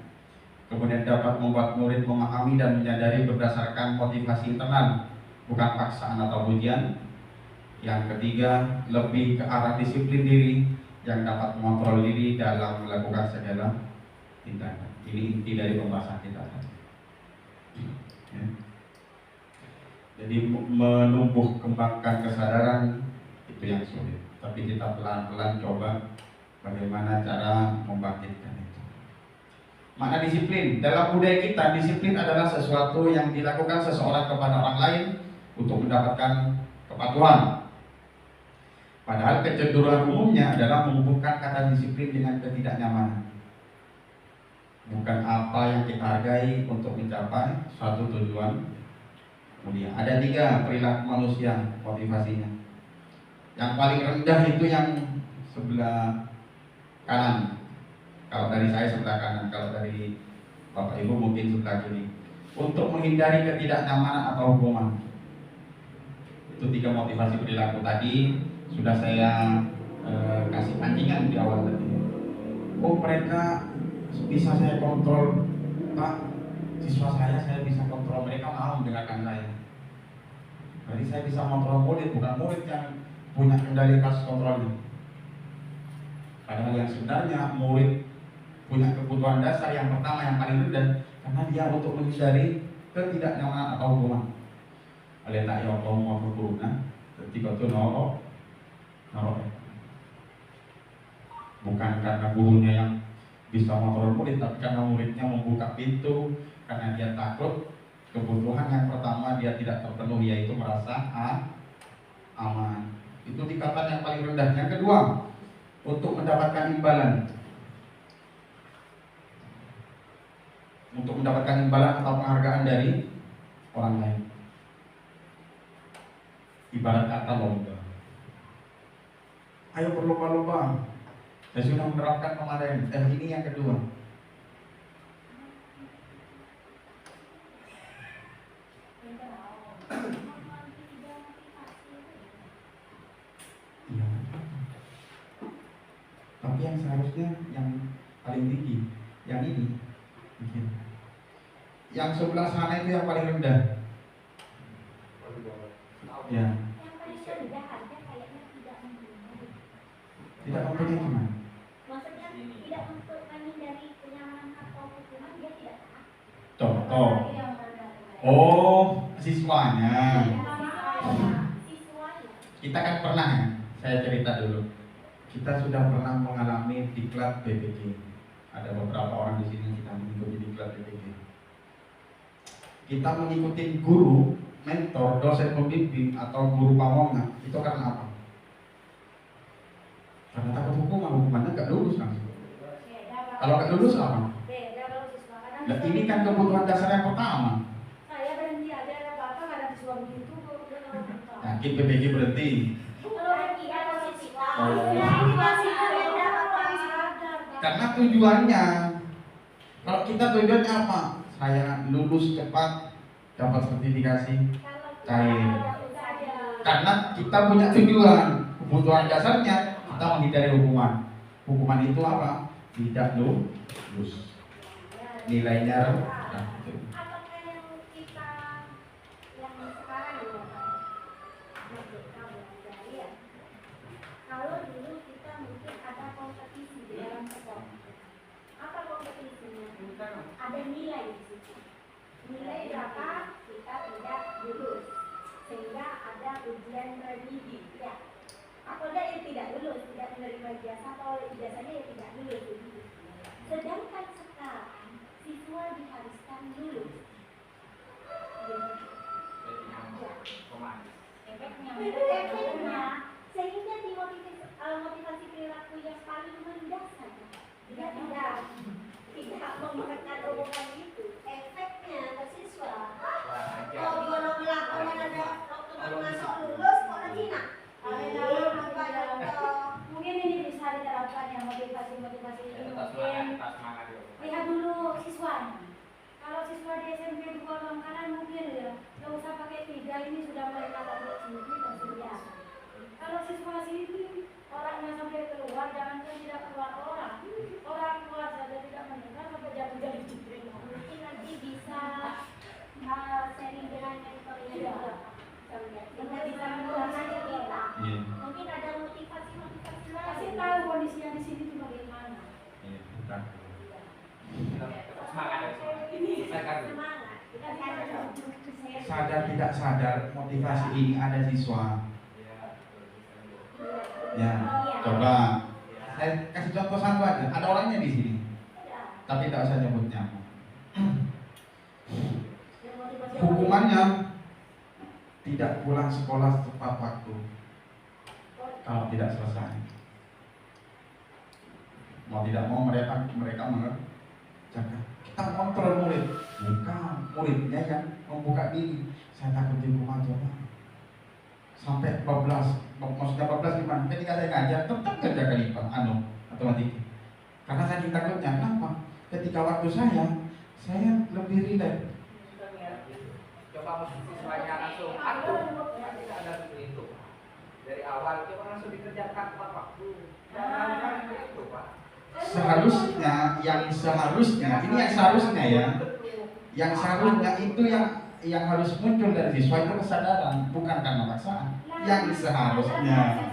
kemudian dapat membuat murid memahami dan menyadari berdasarkan motivasi internal, bukan paksaan atau pujian. Yang ketiga, lebih ke arah disiplin diri yang dapat mengontrol diri dalam melakukan segala tindakan. Ini inti dari pembahasan kita. Ya. Jadi menumbuh kembangkan kesadaran itu yang sulit. Tapi kita pelan-pelan coba bagaimana cara membangkitkan itu. Makna disiplin dalam budaya kita, disiplin adalah sesuatu yang dilakukan seseorang kepada orang lain untuk mendapatkan kepatuhan. Padahal kecenderungan umumnya adalah menghubungkan kata disiplin dengan ketidaknyamanan. Bukan apa yang kita hargai untuk mencapai suatu tujuan mulia. Ada 3 perilaku manusia motivasinya. Yang paling rendah itu yang sebelah kanan. Kalau dari saya sebelah kanan, kalau dari Bapak Ibu mungkin sebelah kiri. Untuk menghindari ketidaknyamanan atau hukuman. Itu 3 motivasi perilaku tadi sudah saya kasih pancingan di awal tadi. Oh mereka bisa saya kontrol, Pak. Siswa saya bisa kontrol, mereka mau mendengarkan saya. Jadi saya bisa kontrol murid, bukan murid yang punya kendali kasus kontrolnya. Padahal yang sebenarnya murid punya kebutuhan dasar yang pertama yang paling rendah, karena dia untuk menghindari ketidaknyamanan atau hukuman. Oleh tak ya Allah mau berguna, ketika itu norok. Bukan karena gurunya yang bisa mengontrol murid, tapi karena muridnya membuka pintu, karena dia takut kebutuhan yang pertama dia tidak terpenuhi, yaitu merasa aman. Itu tingkatan yang paling rendah. Yang kedua, untuk mendapatkan imbalan. Untuk mendapatkan imbalan atau penghargaan dari orang lain. Ibarat kata lomba. Ayo berlomba-lomba. Saya sudah menerapkan kemarin. Ini yang kedua. Iya. Tapi yang seharusnya yang paling tinggi, yang ini. Mungkin. Yang sebelah sana itu yang paling rendah. Ya. Yang paling rendah harga kayaknya tidak mempunyai. Tidak mempunyai gimana? Maksudnya tidak untuk menghindari kenyamanan atau hukuman, dia tidak taat. Contoh. Yang rendah. Oh, siswanya. Siswanya. Kita kan pernah ya, saya cerita dulu. Kita sudah pernah mengalami diklat BPG. Ada beberapa orang di sini kita mengikuti diklat BPG. Kita mengikuti guru, mentor, dosen pembimbing atau guru pamongnya itu karena apa? Karena takut hukumannya nggak lulus langsung. Kalau nggak lulus apa? Beda kalau siswa. Kadang Nah, siswa ini kan kebutuhan dasar yang pertama. saya berhenti ada apa-apa ada siswa begitu kalau Yakin BPG berhenti. kalau berhenti ada siswa. Oh. Ya, ini masih beda apa? Karena tujuannya, kalau kita tujuannya apa? Saya lulus cepat, dapat sertifikasi. Cair. Karena kita punya tujuan, kebutuhan dasarnya kita menghindari hukuman. Hukuman itu apa? Tidak lulus. Nilainya rendah. Apakah yang kita yang sekarang ya merdeka belajar ya? Kalau dulu kita mungkin ada kompetisi di dalam sekolah. Apa kompetisinya? Ada nilai di situ. Nilai berapa kita tidak lulus, sehingga ada ujian remedi ya. Apabila yang tidak lulus, tidak menerima ijazah atau ijazahnya yang tidak lulus begitu. Sedangkan sekarang siswa diharuskan lulus. Efeknya sehingga motivasi perilaku yang paling mendasar dia tidak menggunakan omongan itu. Efeknya ke siswa kalau dia melakukan ada waktu masuk lulus kok hina. Mungkin ini bisa diterapkan ya motivasi ini mungkin lihat dulu siswanya. Kalau siswa di SMP 2 Bangkalan mungkin ya nggak usah pakai 3 ini sudah mereka tahu sendiri dan biasa. Kalau siswa sini orangnya sampai keluar jangankan tidak keluar orang keluar saja tidak mendengar sampai jadi diterima. Mungkin nanti bisa sharing dengan mentornya juga. Kita bisa menggunakan kita. Mungkin ada motivasi lain. Kasih tahu kondisinya di sini itu bagaimana. Semangat. Sadar tidak sadar motivasi ini ada siswa. Ya, coba saya kasih contoh satu aja. Ada orangnya di sini, tapi tidak usah nyebutnya. Hukumannya tidak pulang sekolah tepat waktu kalau tidak selesai. Mau tidak mau mereka mengerjakan. Kita kontrol murid, bukan muridnya yang membuka diri. Saya takut dihukum aja, Pak. Sampai 12, maksudnya 12 gimana? Ketika saya ngajar tetap kerjakan IPA, matematika. Karena saya takutnya, kenapa? Ketika waktu saya lebih rileks. Coba siswanya langsung aku tidak ada seperti itu. Dari awal coba langsung dikerjakan tepat waktu. Jangan itu, Pak. Seharusnya ini yang seharusnya ya, yang seharusnya itu yang harus muncul dari siswa itu kesadaran, bukan karena paksaan. Yang seharusnya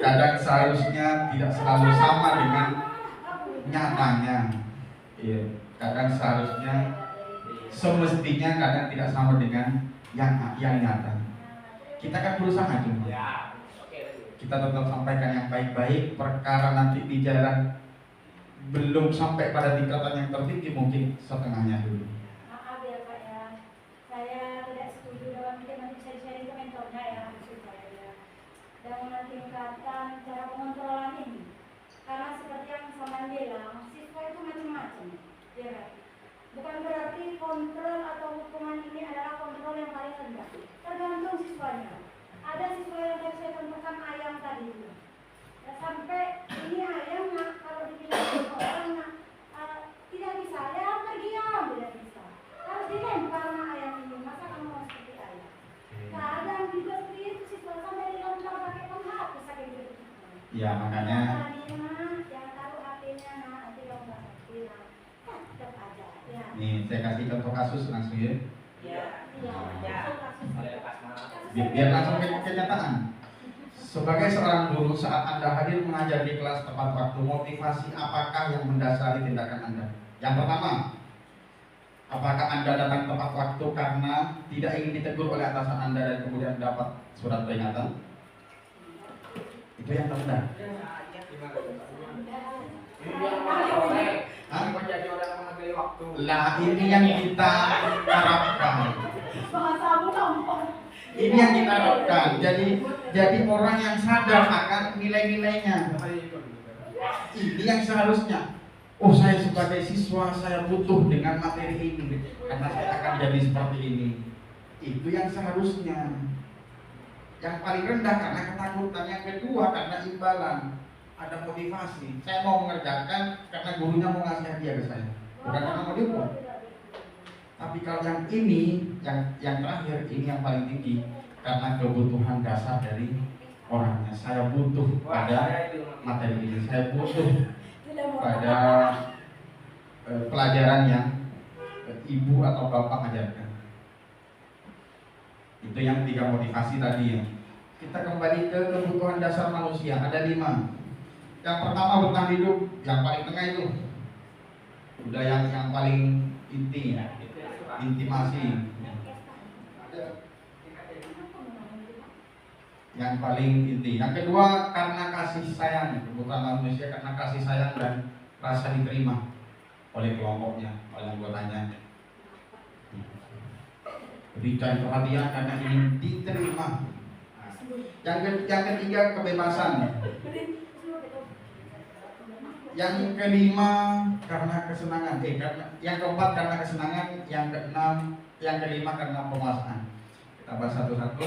kadang seharusnya tidak selalu sama dengan nyatanya. Iya, kadang seharusnya semestinya kadang tidak sama dengan yang nyata. Kita kan berusaha cuma. Kita tetap sampaikan yang baik-baik. Perkara nanti di jalan belum sampai pada tingkatan yang tertinggi, mungkin setengahnya dulu. Maaf ya Pak ya, saya tidak setuju dengan mungkin nanti bisa sharing ke mentornya ya maksud saya ya. Dan tingkatan cara pengontrolan ini, karena seperti yang Saman bilang, siswa itu macam-macam, ya kan? Bukan berarti kontrol atau hukuman ini adalah kontrol yang Ya makanya Jangan taruh HP-nya, nanti kalau nggak ngerti, tetap aja. Ya. nih saya kasih contoh kasus langsung ya. Iya. Biar langsung ke kenyataan. Sebagai seorang guru, saat Anda hadir mengajar di kelas tepat waktu, motivasi apakah yang mendasari tindakan Anda? Yang pertama, apakah Anda datang tepat waktu karena tidak ingin ditegur oleh atasan Anda dan kemudian dapat surat peringatan? Itu yang terendah. Menjadi orang menghargai waktu. Lah ini yang kita harapkan. Bahasamu nampak. Ini yang kita harapkan. Jadi orang yang sadar akan nilai-nilainya. Ini yang seharusnya. Oh, saya sebagai siswa saya butuh dengan materi ini karena saya akan jadi seperti ini. Itu yang seharusnya. Yang paling rendah karena ketakutan, yang kedua karena imbalan. Ada motivasi. Saya mau mengerjakan karena gurunya mau ngasih hadiah ke saya, bukan karena mau dihukum. Tapi kalau yang ini, yang terakhir ini yang paling tinggi karena kebutuhan dasar dari orangnya. Saya butuh pada materi ini. Saya butuh pada pelajaran yang ibu atau bapak ajarkan. Itu yang 3 motivasi tadi ya. Kita kembali ke kebutuhan dasar manusia. Ada 5. Yang pertama bertahan hidup, yang paling tengah itu udah yang paling inti ya, intimasi. Yang paling inti. Yang kedua karena kasih sayang, kebutuhan manusia karena kasih sayang dan rasa diterima oleh kelompoknya, oleh anggotanya. Berikan perhatian karena ingin diterima. Yang ketiga kebebasan. Yang kelima karena kesenangan. Yang keempat karena kesenangan. Yang keenam, yang kelima karena penguasaan. Kita bahas satu-satu.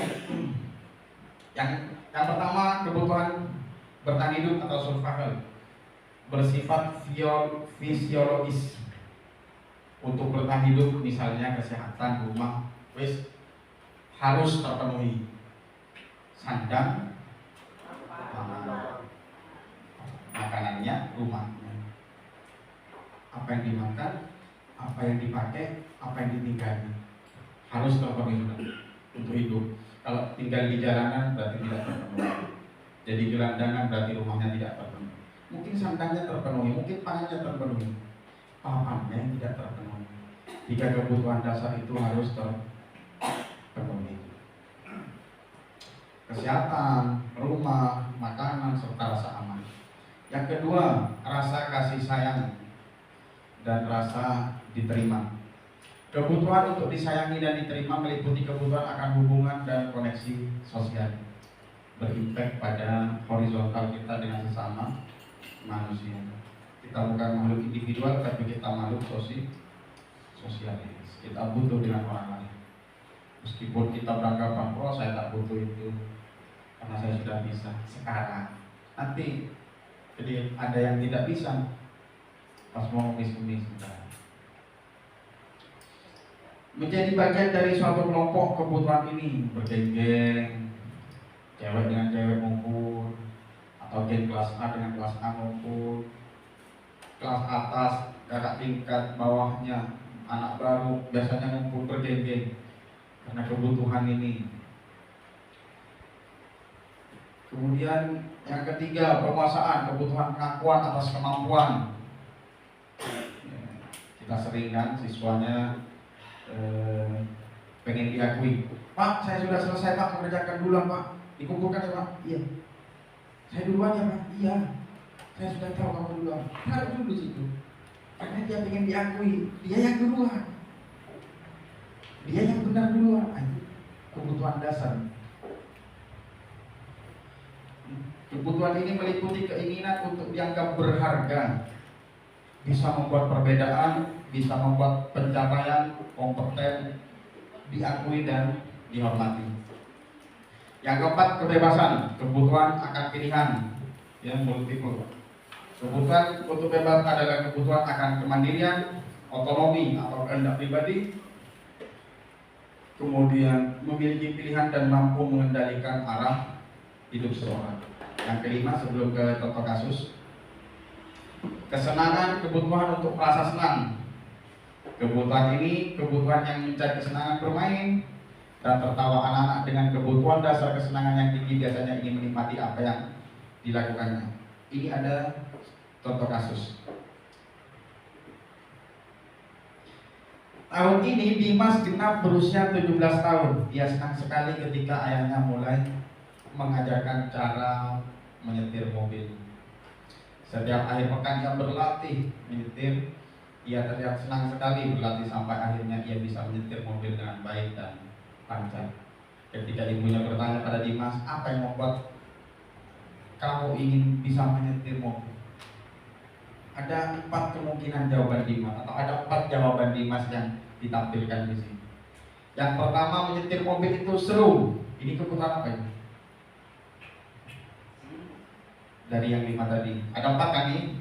Yang pertama kebutuhan bertahan hidup atau survival bersifat fisiologis. Untuk bertahan hidup misalnya kesehatan rumah harus terpenuhi. Sandang, makanannya, rumahnya. Apa yang dimakan, apa yang dipakai, apa yang ditinggali harus terpenuhi untuk hidup. Kalau tinggal di jalanan berarti tidak terpenuhi. Jadi gelandangan berarti rumahnya tidak terpenuhi. Mungkin sandangnya terpenuhi, mungkin pangannya terpenuhi, papannya yang tidak terpenuhi. 3 kebutuhan dasar itu harus terpenuhi. Kesehatan, rumah, makanan, serta rasa aman. Yang kedua, rasa kasih sayang dan rasa diterima. Kebutuhan untuk disayangi dan diterima meliputi kebutuhan akan hubungan dan koneksi sosial, berimpact pada horizontal kita dengan sesama manusia. Kita bukan makhluk individual, tapi kita makhluk sosialis. Kita butuh dengan orang lain. Meskipun kita beranggapan, oh saya tak butuh itu karena saya sudah bisa sekarang. Nanti jadi ada yang tidak bisa pas mau ngemis-ngemis. Menjadi bagian dari suatu kelompok kebutuhan ini bergeng-geng, cewek dengan cewek ngumpul, atau geng kelas A dengan kelas A ngumpul, kelas atas kakak tingkat bawahnya anak baru biasanya ngumpul bergeng-geng karena kebutuhan ini. Kemudian yang ketiga penguasaan, kebutuhan pengakuan atas kemampuan. Kita sering kan siswanya pengen diakui. Pak, saya sudah selesai Pak, mengerjakan duluan Pak. Dikumpulkan ya Pak? Iya. Saya duluan ya Pak? Iya. Saya sudah tahu kamu duluan. Taruh dulu situ. Karena dia pengen diakui, dia yang duluan. Dia yang benar duluan. Kebutuhan dasar. Kebutuhan ini meliputi keinginan untuk dianggap berharga, bisa membuat perbedaan, bisa membuat pencapaian kompeten diakui dan dihormati. Yang keempat, kebebasan, kebutuhan akan pilihan yang multiple. Kebutuhan untuk bebas adalah kebutuhan akan kemandirian, otonomi atau kehendak pribadi, kemudian memiliki pilihan dan mampu mengendalikan arah hidup seseorang. Yang kelima sebelum ke contoh kasus, kesenangan, kebutuhan untuk merasa senang. Kebutuhan ini kebutuhan yang mencari kesenangan bermain dan tertawa anak-anak dengan kebutuhan dasar kesenangan yang tinggi biasanya ingin menikmati apa yang dilakukannya. Ini ada contoh kasus. Tahun ini Dimas genap berusia 17 tahun. Dia senang sekali ketika ayahnya mulai mengajarkan cara menyetir mobil. Setiap akhir pekan dia berlatih menyetir. Ia terlihat senang sekali berlatih sampai akhirnya ia bisa menyetir mobil dengan baik dan lancar. Ketika ibunya bertanya pada Dimas, apa yang membuat kamu ingin bisa menyetir mobil? Ada 4 kemungkinan jawaban Dimas, atau ada 4 jawaban Dimas yang ditampilkan di sini. Yang pertama, menyetir mobil itu seru. Ini kebutuhan apa ini? Dari yang 5 tadi, ada 4 kan nih?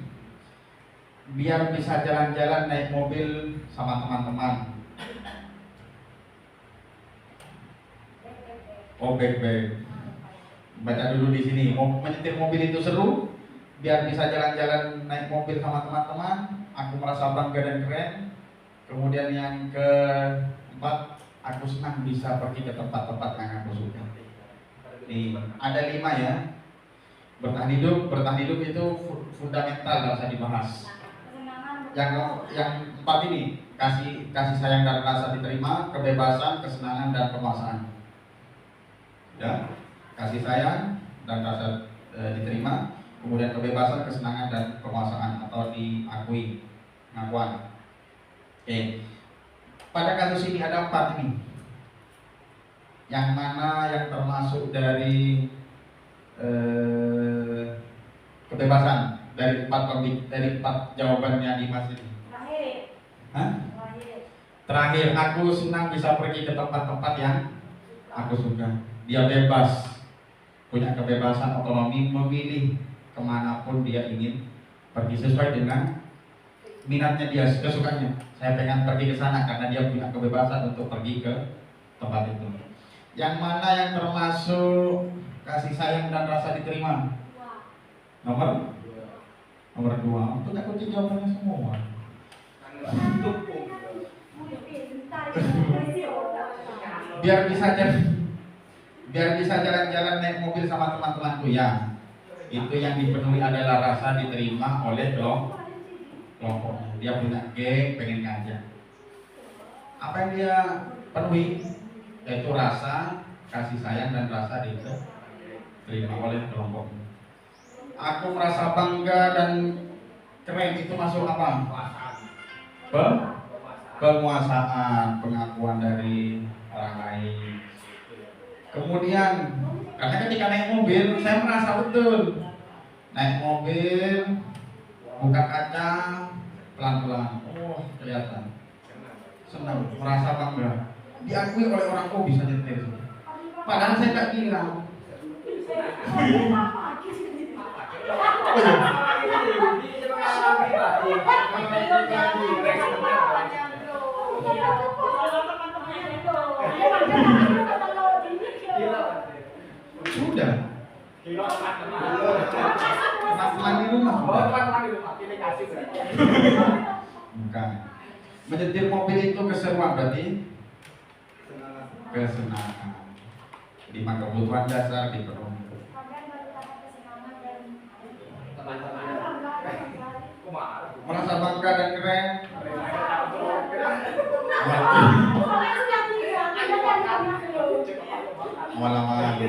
Biar bisa jalan-jalan naik mobil sama teman-teman. Oh, baik. Baca dulu di sini. Menyetir mobil itu seru. Biar bisa jalan-jalan naik mobil sama teman-teman. Aku merasa bangga dan keren. Kemudian yang keempat, aku senang bisa pergi ke tempat-tempat yang aku suka. Nih, ada 5 ya. Bertahan hidup itu fundamental, gak usah dibahas. Yang 4 ini, kasih sayang dan rasa diterima, kebebasan, kesenangan dan penguasaan. Ya, kasih sayang dan rasa diterima, kemudian kebebasan, kesenangan dan penguasaan atau diakui, pengakuan. Oke. Pada kasus ini ada 4 ini. Yang mana yang termasuk dari kebebasan dari 4 jawabannya Dimas ini? Terakhir, aku senang bisa pergi ke tempat-tempat yang aku suka. Dia bebas, punya kebebasan otonomi memilih kemanapun dia ingin pergi sesuai dengan minatnya dia, kesukaannya. Saya pengen pergi ke sana karena dia punya kebebasan untuk pergi ke tempat itu. Yang mana yang termasuk kasih sayang dan rasa diterima? Nomor 2. Itu tak kunci jawabannya semua. Biar bisa jalan-jalan naik mobil sama teman-temanku ya. Itu yang dipenuhi adalah rasa diterima oleh kelompoknya. Dia punya geng, pengen ngajak. Apa yang dia penuhi? Yaitu rasa kasih sayang dan rasa diterima oleh kelompoknya. Aku merasa bangga dan keren, itu masuk apa? Penguasaan, pengakuan dari orang lain. Kemudian, karena ketika naik mobil, saya merasa betul. Naik mobil, buka kaca, pelan-pelan. Oh, kelihatan. Senang, merasa bangga. Diakui oleh orang, oh bisa nyetir. Padahal saya tak bilang. Sudah. Teman di rumah. Bukan. Menyetir mobil itu keseruan berarti kesenangan. 5 kebutuhan dasar dipenuhi. Merasa bangga dan keren. Awal-awal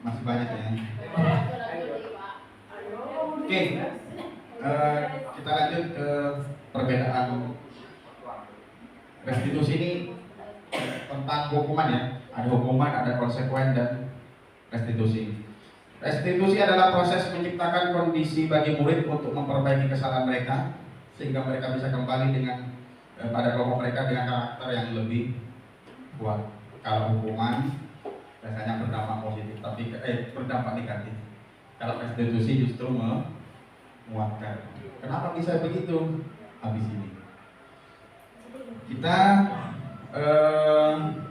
masih banyak ya. Oke, kita lanjut ke perbedaan restitusi ini tentang hukuman ya. Ada hukuman, ada konsekuen dan restitusi. Restitusi adalah proses menciptakan kondisi bagi murid untuk memperbaiki kesalahan mereka sehingga mereka bisa kembali dengan pada kelompok mereka dengan karakter yang lebih kuat. Kalau hukuman biasanya berdampak positif, tapi berdampak negatif. Kalau restitusi justru menguatkan. Kenapa bisa begitu? Habis ini kita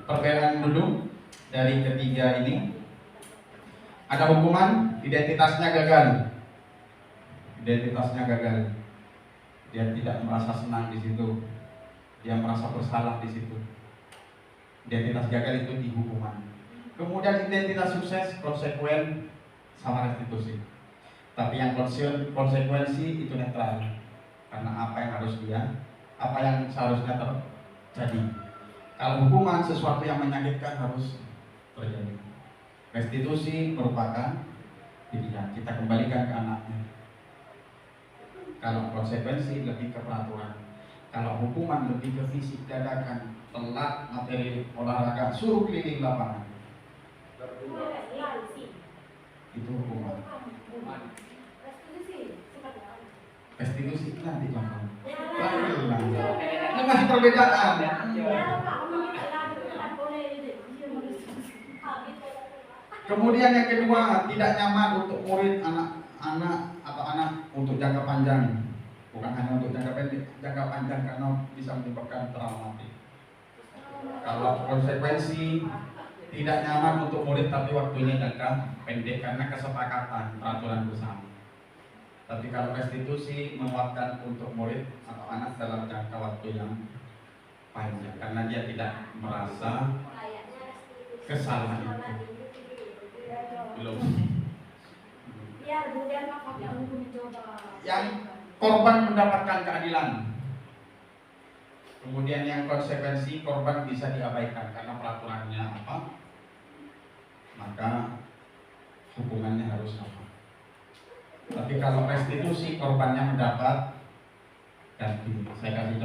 perbedaan dulu dari ketiga ini. Ada hukuman, identitasnya gagal. Identitasnya gagal. Dia tidak merasa senang di situ. Dia merasa bersalah di situ. Identitas gagal itu di hukuman. Kemudian identitas sukses, konsekuen sama restitusi. Tapi yang konsekuensi itu netral. Karena apa yang harus apa yang seharusnya terjadi. Kalau hukuman sesuatu yang menyakitkan harus terjadi. Restitusi merupakan pilihan, kita kembalikan ke anaknya. Kalau konsekuensi lebih ke peraturan. Kalau hukuman lebih ke fisik, dadakan, telat materi olahraga, suruh keliling lapangan. Itu hukuman. Restitusi nanti langsung. Ini masih perbedaan. Kemudian yang kedua, tidak nyaman untuk murid anak-anak atau anak untuk jangka panjang. Bukan hanya untuk jangka pendek, jangka panjang karena bisa menyebabkan traumatik. Kalau konsekuensi tidak nyaman untuk murid tapi waktunya jangka pendek karena kesepakatan peraturan bersama. Tapi kalau restitusi menguatkan untuk murid atau anak dalam jangka waktu yang panjang karena dia tidak merasa kesalahan itu. Belum. Yang korban mendapatkan keadilan. Kemudian yang konsekuensi korban bisa diabaikan karena peraturannya apa, maka hukumannya harus apa. Tapi kalau restitusi korbannya mendapat ganti. Saya kasih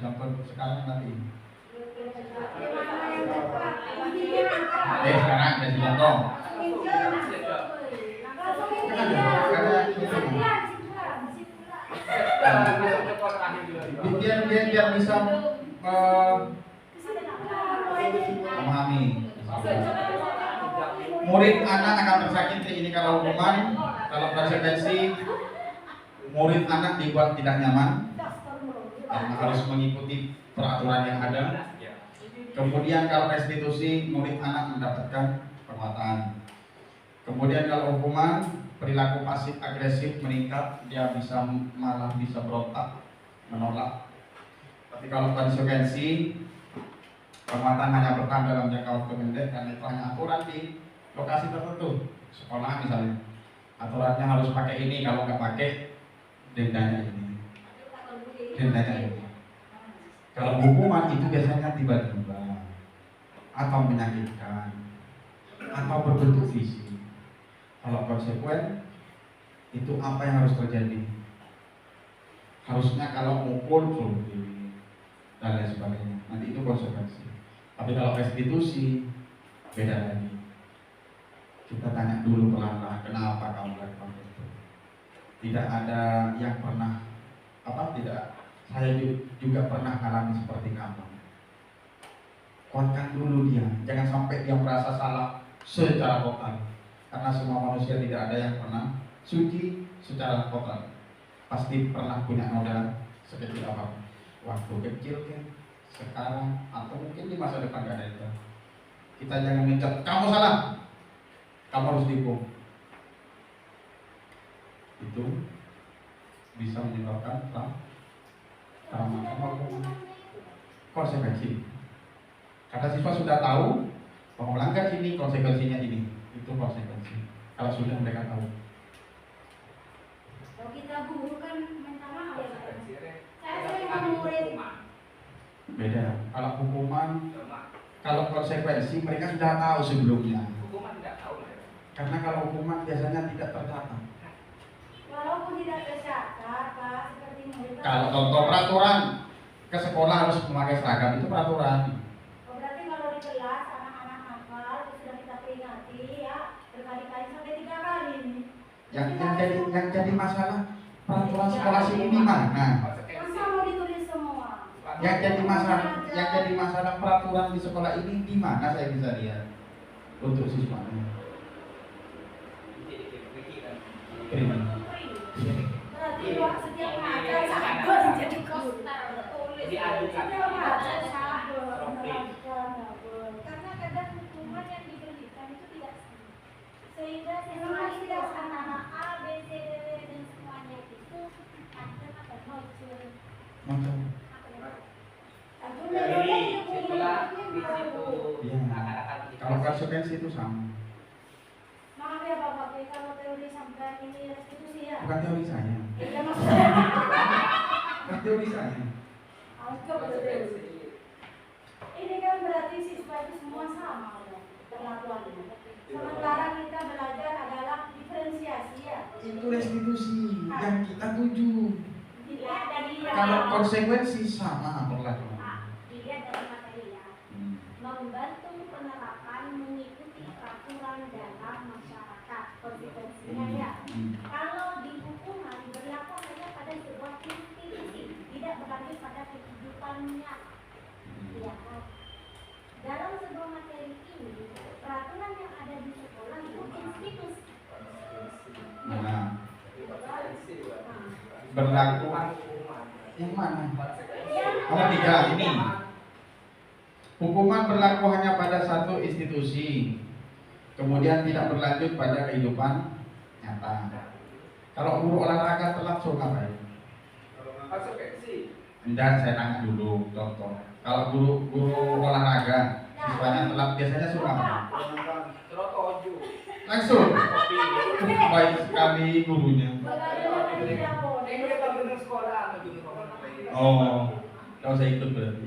contoh sekarang nanti. Sekarang kasih contoh. Biar bisa memahami. Murid anak akan tersakiti ini kalau hukuman. Kalau konsekuensi murid anak dibuat tidak nyaman karena harus mengikuti peraturan yang ada. Kemudian kalau restitusi murid anak mendapatkan penguatan. Kemudian kalau hukuman perilaku pasif agresif meningkat, dia malah bisa berontak, menolak. Tapi kalau konsekuensi penguatan hanya bertahan dalam jangka waktu pendek karena itu hanya aturan di lokasi tertentu, sekolah misalnya. Aturannya harus pakai ini, kalau nggak pakai dendanya ini. Dendanya ini. Kalau hukuman itu biasanya tiba-tiba atau menyakitkan atau berbentuk fisik. Kalau konsekuen itu apa yang harus terjadi? Harusnya kalau mukul suruh diri dan lain sebagainya. Nanti itu konsekuensi. Tapi kalau restitusi beda lagi. Kita tanya dulu pelan-pelan, kenapa kamu lakukan itu? Tidak ada yang pernah saya juga pernah alami seperti kamu. Kuatkan dulu dia, jangan sampai dia merasa salah secara total. Karena semua manusia tidak ada yang pernah suci secara total. Pasti pernah punya noda sekecil apa. Waktu kecil kan, sekarang atau mungkin di masa depan gak ada itu. Kita jangan mencet, kamu salah, kamu harus dihukum. Itu bisa menyebabkan trauma konsekuensi. Karena siswa sudah tahu bahwa melanggar ini konsekuensinya ini, itu konsekuensi. Kalau sudah mereka tahu. Kalau kita guru kan minta maaf ya. Saya sering murid. Beda. Kalau hukuman, kalau konsekuensi mereka sudah tahu sebelumnya. Hukuman tidak tahu. Karena kalau hukuman biasanya tidak tercatat. Walaupun tidak tercatat, Pak, seperti murid. Kalau contoh peraturan ke sekolah harus memakai seragam itu peraturan. Oh, berarti kalau di kelas anak-anak nakal sudah kita peringati ya berkali-kali sampai 3 kali ini. Yang jadi masalah peraturan sekolah sini di mana? Masa mau ditulis semua? Yang jadi masalah peraturan di sekolah ini di mana saya bisa lihat untuk siswanya? Berarti setiap ngajar sabar jadi koster. Setiap ngajar sabar melakukan. Karena kadang hukuman yang diberikan itu tidak sama. Sehingga situ. Iya. Akan Kalau konsekuensi itu sama. Maaf ya Bapak, kalau teori sampai ini restitusi ya. Bukan teori saya. Ya maksudnya Bukan teori saya. harus teori. Ini kan berarti siswa itu semua sama ya, perlakuannya. Sementara kita belajar adalah diferensiasi ya. Itu restitusi yang kita tuju. Dilihat dari Kalau konsekuensi sama perlakuan. dilihat dari materi ya. Membantu penerapan mengikuti peraturan dalam masyarakat konsekuensinya ya. Kalau di hukuman berlaku hanya pada sebuah institusi, tidak berlanjut pada kehidupannya. Ya kan? Dalam sebuah materi ini, peraturan yang ada di sekolah itu institusi. Nah, konsekuensi juga. berlaku Hukuman. yang mana? Yang Nomor 3 ini. Hukuman berlaku hanya pada satu institusi, kemudian tidak berlanjut pada kehidupan nyata. Kalau guru olahraga telat suruh ngapain? Konsekuensi. Dan saya tanya dulu, contoh. Kalau guru olahraga siswanya telat biasanya suruh ngapain? Terus toju. Langsung. Kopi. Baik sekali gurunya. Ini kita bener sekolah menuju ke Oh, kalau saya ikut berarti.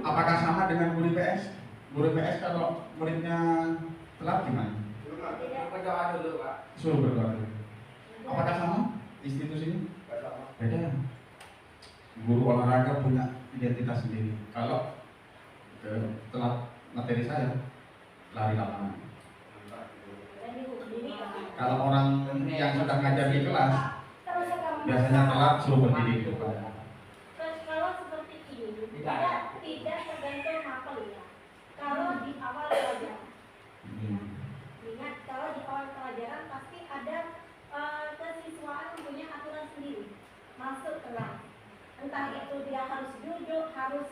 Apakah sama dengan guru PS? Guru PS kalau muridnya telat gimana? Berdoa dulu, Pak. Suruh berdoa. Apakah sama institusinya? Beda. Guru olahraga punya identitas sendiri. Kalau telat materi saya lari lapangan. Kalau orang yang sudah ngajar di kelas biasanya telat suruh berdiri di depan. Kalau seperti ini tidak tergantung mapel ya. Kalau di awal pelajaran, ingat kalau di awal pelajaran pasti ada kesiswaan punya aturan sendiri. Masuk kelas, entah itu dia harus duduk, harus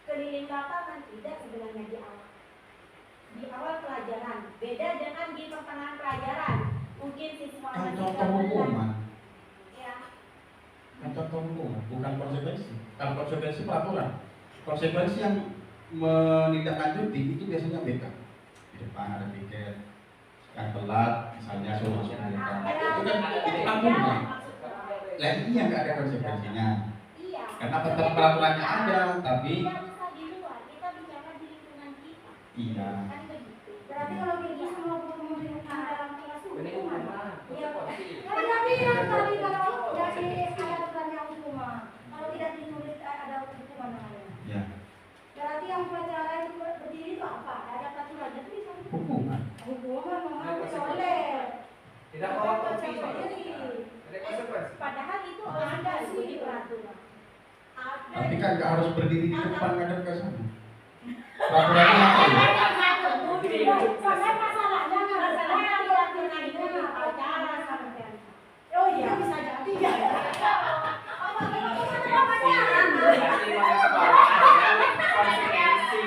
keliling lapangan, tidak sebenarnya di awal. Di awal pelajaran, beda dengan di pertengahan pelajaran. Mungkin siswa Kan masih contoh kebetulan- hukuman, ya. kan contoh hukuman, bukan konsekuensi. Kalau konsekuensi peraturan, konsekuensi yang menindaklanjuti itu biasanya beda. Di depan ada tiket, yang telat misalnya suruh masuk mereka. Itu kan aturan. Lah ini yang nggak ada konsekuensinya. Iya. Karena tetap peraturannya ada, tapi Tidak usah di luar, kita bicara di lingkungan kita. iya. Kan begitu. Berarti kalau gitu semua guru memberi hukuman dalam kelas Ini hukuman. hukuman. Iya. Konsekuensi. Kan tidak bilang tadi kalau dari ada aturannya hukuman. Kalau tidak ditulis ada hukuman namanya. Ya, Berarti yang upacara itu berdiri itu apa? Ada peraturannya itu bisa hukuman. hukuman memang soleh. Tidak bawa kopi. Sendiri. Ada konsekuensi. Padahal itu ada di peraturan. Ada. Tapi kan nggak harus berdiri di depan ngadep ke sana. Peraturannya apa ya? Soalnya masalahnya oh iya bisa jadi ya. Berarti mana sekolah ada konsekuensi.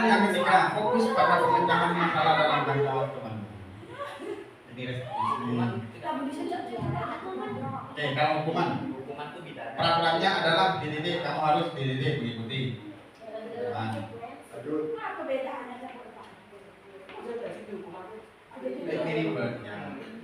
Yang ketiga, fokus pada pemecahan masalah dalam rangka teman. Jadi restitusi. Oke, kalau hukuman, Hukuman itu bidana. peraturannya adalah dididik, kamu harus dididik mengikuti. Apa perbedaannya coba? Konsekuensi itu hukuman itu. Ini ribetnya.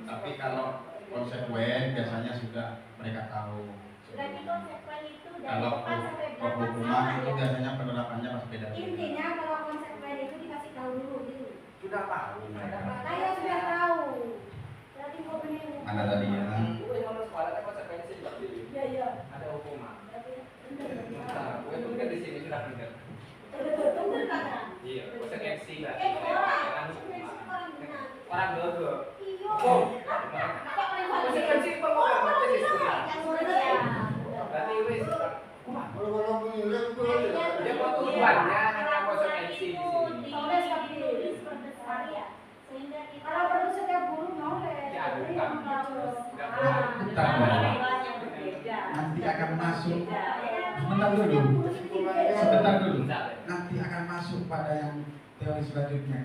Tapi kalau konsekuen biasanya sudah mereka tahu. Berarti konsekuen itu dari Kalau depan sampai belakang hukuman sama itu ya. biasanya penerapannya pasti beda. Intinya kalau konsekuen itu dikasih tahu dulu gitu. Sudah tahu. Saya sudah tahu. Berarti mau benar. Mana tadi ya? Gue yang mau sekolah ada konsekuensi seperti ini. Iya iya. Ada hukuman. Berarti Nah, gue tuh kan di sini sudah benar. benar kan? Iya, konsekuensi lah. Orang Kan orang dodo. iyo. Konsekuensi pembukaan berarti sudah. Berarti wes. Dia mau tujuannya hanya konsekuensi di sini. Nulis tapi ditulis berbesar ya. Sehingga kita kalau perlu setiap guru nulis. Ya, Jadi bukan. yang harus. Bentar, nanti akan masuk. Sebentar dulu. Sebentar dulu. Nanti akan masuk pada yang teori selanjutnya.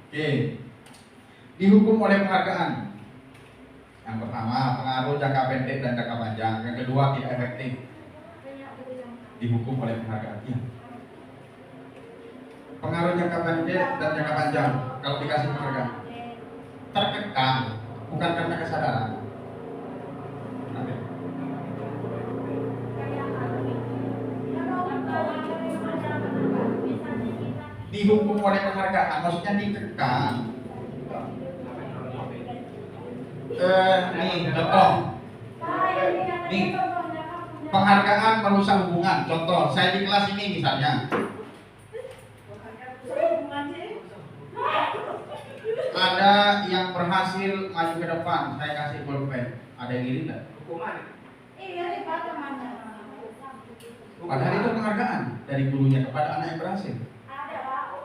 Oke. Dihukum oleh penghargaan. Yang pertama, pengaruh jangka pendek dan jangka panjang. Yang kedua, tidak efektif, dihukum oleh penghargaan. Ya. Pengaruh jangka pendek dan jangka panjang kalau dikasih penghargaan. Terkekang, bukan karena kesadaran. Nanti. Dihukum oleh penghargaan, maksudnya dikekang. Nih contoh, nih penghargaan merusak hubungan. Contoh, saya di kelas ini misalnya, ada yang berhasil maju ke depan, saya kasih pulpen. Ada yang iri tidak? Hukuman. Padahal itu penghargaan dari gurunya kepada anak yang berhasil.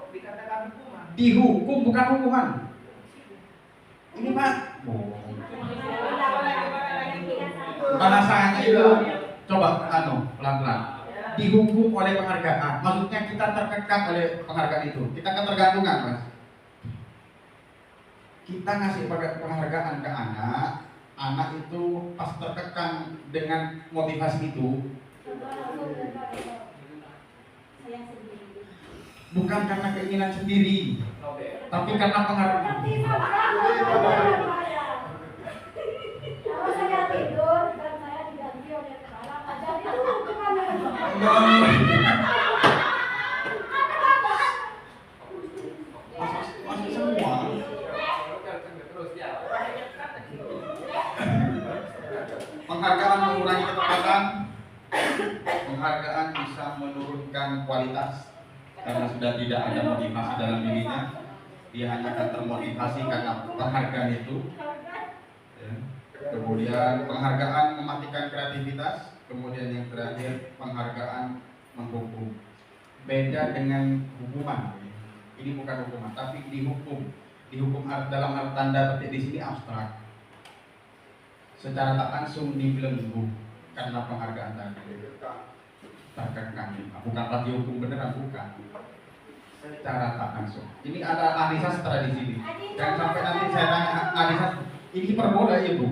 Dikatakan hukuman. Dihukum bukan hukuman. Ini Pak, bahasanya itu coba pelan-pelan. Dihukum oleh penghargaan. Maksudnya kita terkekang oleh penghargaan itu. Kita ketergantungan, Mas. Kita ngasih penghargaan ke anak itu pas terkekang dengan motivasi itu, bukan karena keinginan sendiri, tapi karena penghargaan. Kalau saya tidur dan saya diganti oleh kepala, jadi itu hukuman. Masuk semua. Penghargaan mengurangi ketepatan. Penghargaan bisa menurunkan kualitas karena sudah tidak ada motivasi dalam dirinya. Dia hanya akan termotivasi karena penghargaan itu. Ya. Kemudian penghargaan mematikan kreativitas. Kemudian yang terakhir, penghargaan menghukum. Beda dengan hukuman. Ini bukan hukuman, tapi dihukum. Dihukum dalam arti tanda petik di sini abstrak. Secara tak langsung dibelenggu karena penghargaan tadi. Terkekang. Bukan berarti hukum beneran, bukan. Secara tak langsung. Ini ada ahli sastra di sini. Jangan sampai nanti saya tanya ahli sastra, ini hiperbola ya Bu?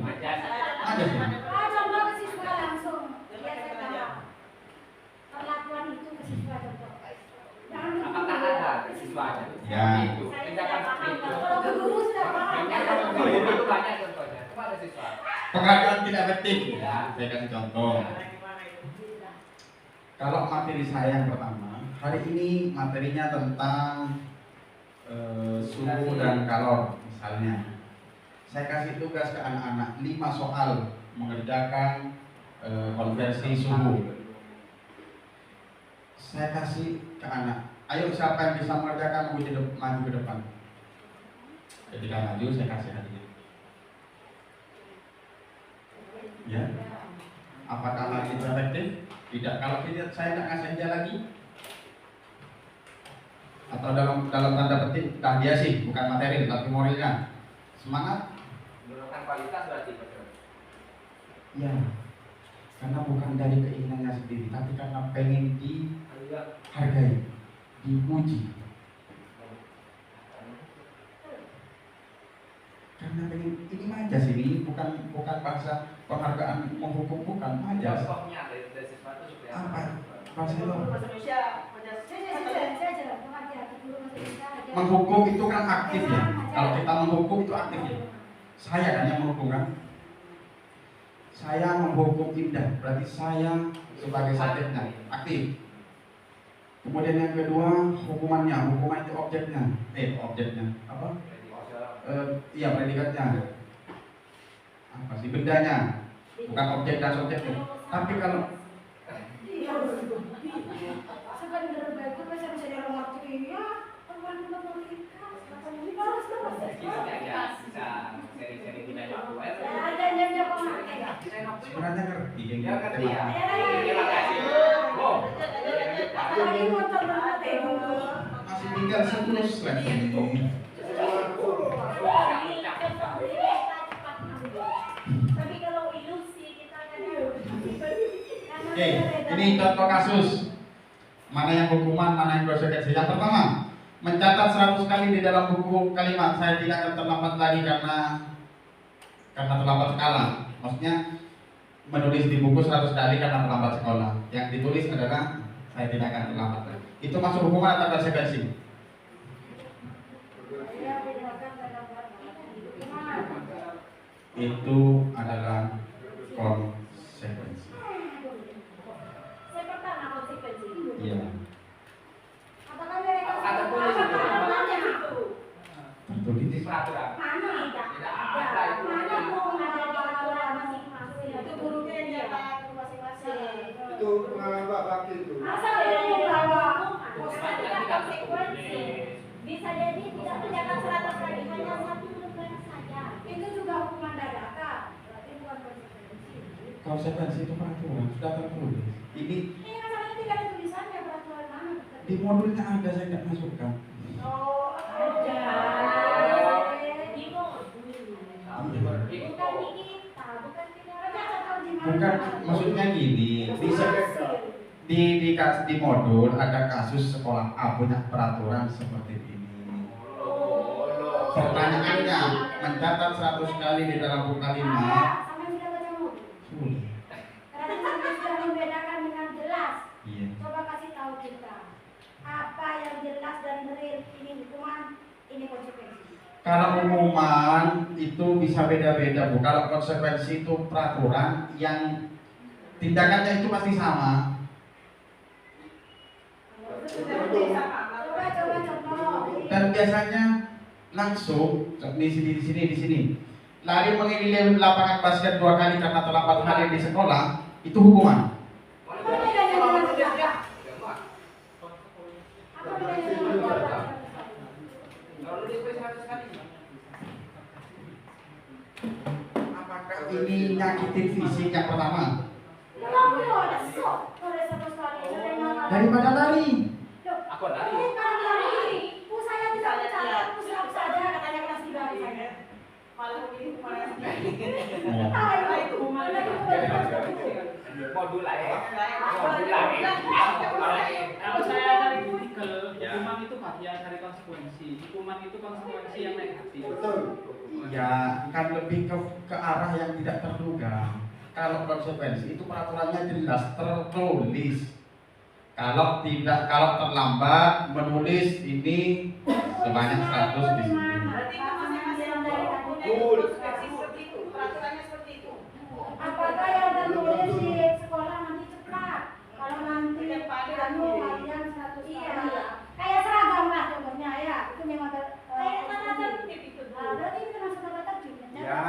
Ada sih. Contoh ke siswa langsung. Biar saya tahu. Perlakuan itu ke siswa contoh. Apakah ada siswanya? Ya. Itu tindakan seperti itu. Kalau ke guru sudah paham. Itu banyak contohnya. Cuma ada siswa. Penghargaan tidak efektif. Ya, saya kasih contoh. Kalau materi saya yang pertama, hari ini materinya tentang suhu dan kalor misalnya. Saya kasih tugas ke anak-anak 5 soal mengerjakan konversi suhu. Saya kasih ke anak, ayo siapa yang bisa mengerjakan maju ke depan. Ketika maju saya kasih hadiah. Ya, apakah hal itu efektif? Tidak. Kalau tidak, saya tidak ngasih hadiah lagi. Atau dalam tanda petik hadiah sih, bukan materi tapi moralnya. Semangat. Menurunkan kualitas berarti betul. Ya, karena bukan dari keinginannya sendiri, tapi karena pengen dihargai, dipuji. Karena pengen ini majas ini bukan bahasa penghargaan menghukum, bukan majas. Contohnya dari siswa itu seperti Apa? Bahasa itu. Menghukum itu kan aktif ya. Kalau kita menghukum itu aktif ya. Saya kan yang menghukum kan. Saya menghukum Indah, berarti saya sebagai subjeknya aktif. Kemudian yang kedua hukuman itu objeknya. Objeknya apa? Iya predikatnya. Apa sih bendanya? Bukan objek dan subjeknya. Tapi kalau sebenarnya ngerti yang ngerti ya. terima kasih. Masih tinggal 10 slide ini. Tapi kalau ilusi kita kan Oke, ini contoh kasus. Mana yang hukuman, mana yang konsekuensi. Yang pertama, mencatat 100 kali di dalam buku kalimat. Saya tidak akan terlambat lagi karena karena terlambat sekolah. Maksudnya menulis di buku 100 kali karena terlambat sekolah. Yang ditulis adalah saya tidak akan terlambat. Itu masuk hukuman atau konsekuensi? Itu adalah konsekuensi. Saya pertama konsekuensi. Iya. Apakah mereka Ada tulis itu. Tertulis. Di peraturan. mana tidak Tidak ada itu. mana mau ada di peraturan masing-masing. Itu gurunya yang nyatain ke masing-masing. Itu pengalaman Pak Bakti itu. Masa ada yang bawa tidak konsekuensi. Bisa jadi tidak kerjakan 100 kali hanya 1 lembar saja. Itu juga hukuman dadakan. Berarti bukan konsekuensi. Konsekuensi itu peraturan sudah tertulis. Ini Ini masalahnya tidak ada tulisannya peraturan mana. di modulnya ada, saya tidak masukkan. Oh, ada. Di modul. Bukan di kita, bukan tidak ada atau di mana. Bukan, maksudnya gini, di modul ada kasus sekolah A punya peraturan seperti ini. Pertanyaannya, mencatat 100 kali di dalam buku kalimat Sampai sudah baca modul. sulit. Karena sampai sudah membedakan dengan jelas. Iya. Coba kasih tahu kita apa yang jelas dan real, ini hukuman, ini konsekuensi. Kalau umuman itu bisa beda-beda, Bu. Kalau konsekuensi itu peraturan yang tindakannya itu pasti sama. Coba contoh. Dan biasanya langsung di sini. Lari mengelilingi lapangan basket 2 kali karena terlambat hadir di sekolah, itu hukuman. Apa bedanya dengan zakat? Apa bedanya dengan zakat? Kalau lu DP 100 kali. Apakah ini nyakitin fisik yang pertama? Belum ada sok. Kalau 100 kali sudah yang Daripada lari. Aku lari. Saya tidak percaya, pusat saja katanya kelas 3 misalnya. Malah ini kemarin. Ah, itu mana itu? Modul lain. Modul lain. Kalau saya dari tipikal, hukuman itu bagian dari konsekuensi. Hukuman itu konsekuensi yang negatif. Betul. Ya, kan lebih ke arah yang tidak terduga. Kalau konsekuensi itu peraturannya jelas tertulis. Kalau terlambat menulis ini sebanyak 100 di sini. Berarti itu masing-masing dari kampungnya itu konsekuensi seperti itu, peraturannya seperti itu. Apakah yang tertulis di sekolah nanti cepat? Kalau nanti kalian 100 kali. Kayak seragam lah contohnya ya. Itu memang kayak tata tertib itu. Berarti itu termasuk tata tertib. Ya,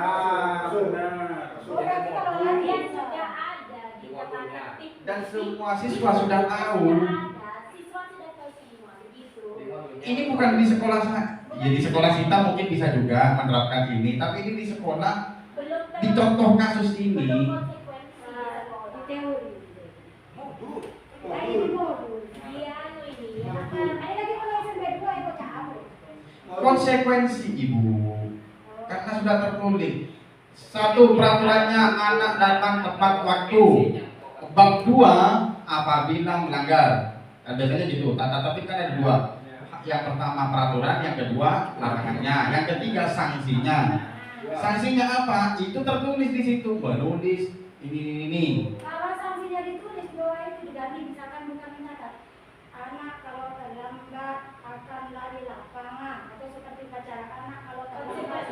benar. Oh, berarti kalau latihan sudah ada di tata tertib. Dan semua siswa sudah tahu. Siswa sudah tahu semua begitu. Ini bukan di sekolah saya. Ya di sekolah kita mungkin bisa juga menerapkan ini, tapi ini di sekolah Belum di contoh kasus belum ini konsekuensi di teori. Modul. Nah, ini modul. Dia ini Ada lagi kalau SMP 2 itu cabut. konsekuensi Ibu. Karena sudah tertulis. Satu, peraturannya anak datang tepat waktu. Bab 2, apabila melanggar. Dan biasanya gitu, tata tertib kan ada 2. Yang pertama peraturan, yang kedua larangannya, yang ketiga sanksinya. Sanksinya apa? Itu tertulis di situ, menulis ini. Kalau sanksinya ditulis bahwa itu diganti, misalkan bukan mencatat. Anak kalau terlambat akan lari lapangan atau seperti pacara anak kalau terlambat.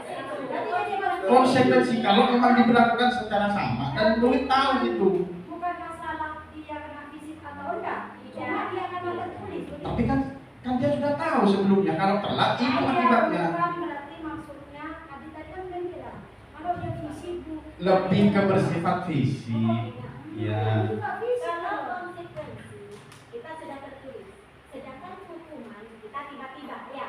Konsekuensi kalau memang diberlakukan secara sama dan murid tahu itu. Bukan masalah dia kena fisik atau enggak, cuma dia kena tertulis. Tapi kan dia sudah tahu sebelumnya kalau telat itu akibatnya. Bukan berarti maksudnya tadi kan udah bilang kalau dia fisik Lebih ke bersifat fisik. Ya. kalau konsekuensi kita sudah tertulis, sedangkan hukuman kita tiba-tiba ya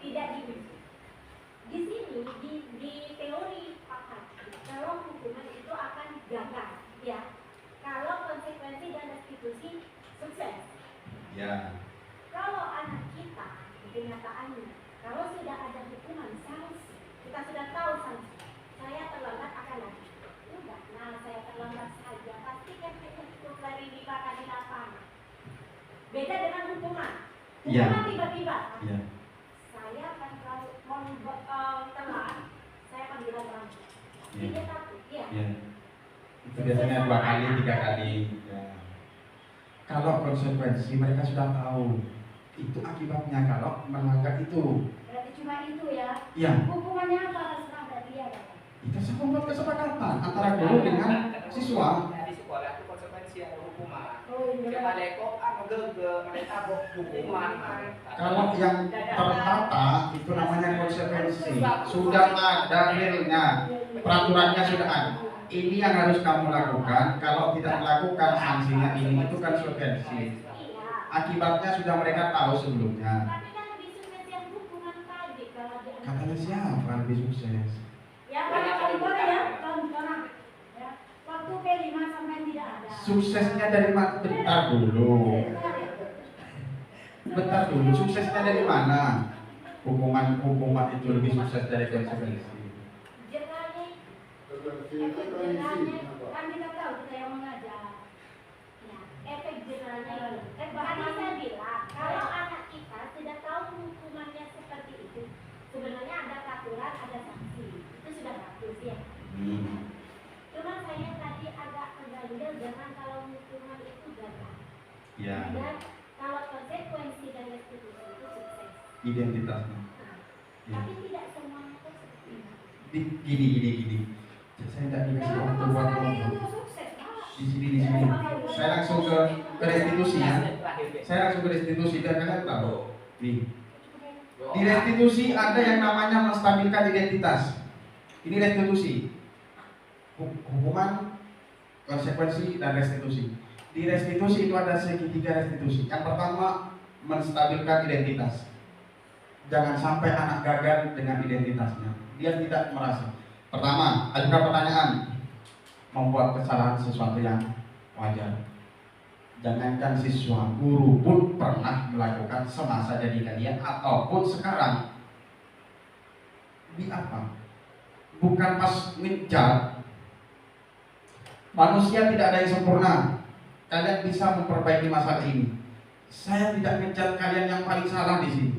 tidak di sini di teori pakar kalau hukuman itu akan gagal ya kalau konsekuensi dan restitusi sukses. Ya. Kalau anak kita kenyataannya kalau sudah ada hukuman sanksi kita sudah tahu sanksi saya terlambat akan lagi udah nah saya terlambat saja pasti kan untuk lari di lapangan beda dengan hukuman Iya. tiba-tiba Ya. saya akan kalau mau telat saya akan bilang orang Ya. Ya. Itu biasanya 2 kali, 3 kali. Ya. Kalau konsekuensi mereka sudah tahu, itu akibatnya kalau melanggar itu. Berarti cuma itu ya. Ya. Hukumannya apa terserah dari dia ya. Itu membuat kesepakatan antara guru dengan siswa. Di sekolah itu konsekuensi ada hukuman. Oh iya. Kita lekok mereka hukuman. Kalau yang tertata itu namanya konsekuensi. Sudah ada realnya, peraturannya sudah ada. Ini yang harus kamu lakukan. Kalau tidak melakukan sanksinya ini itu konsekuensi. Iya. Akibatnya sudah mereka tahu sebelumnya. Tapi kan lebih sukses yang hukuman tadi kalau dia. Katanya siapa lebih sukses? Ya contoh ya, contoh ya. Waktu P5 sampai tidak ada. Suksesnya dari mana? Bentar dulu. Bentar dulu. Suksesnya dari mana? Hukuman itu lebih sukses dari konsekuensi. Jerahnya, Konsekuensi efek kondisi jerahnya apa? kan kita tahu kita yang mengajar. Ya, efek jerahnya itu. Tadi saya bilang kalau anak kita sudah tahu hukumannya seperti itu, sebenarnya ada peraturan, ada sanksi. Itu sudah bagus ya. Cuma saya tadi agak terganjal dengan kalau hukuman itu gagal. Ya, Dan kalau konsekuensi dan restitusi itu sukses. identitasnya. Nah, Ya. tapi tidak semuanya itu seperti itu. Gini. Saya tidak dikasih waktu buat ngomong. Itu sukses, Pak. Di sini. Saya langsung ke restitusi ya. Saya langsung ke restitusi dan kalian tahu. Nih, di restitusi ada yang namanya menstabilkan identitas. Ini restitusi. Hukuman, konsekuensi, dan restitusi. Di restitusi itu ada segitiga restitusi. Yang pertama, menstabilkan identitas. Jangan sampai anak gagal dengan identitasnya. Dia tidak merasa. Pertama, ajukan pertanyaan. Membuat kesalahan sesuatu yang wajar. Jangankan siswa, guru pun pernah melakukan semasa jadi kalian ataupun sekarang. Di apa? Bukan pas ngejar. Manusia tidak ada yang sempurna. Kalian bisa memperbaiki masalah ini. Saya tidak ngejar kalian yang paling salah di sini.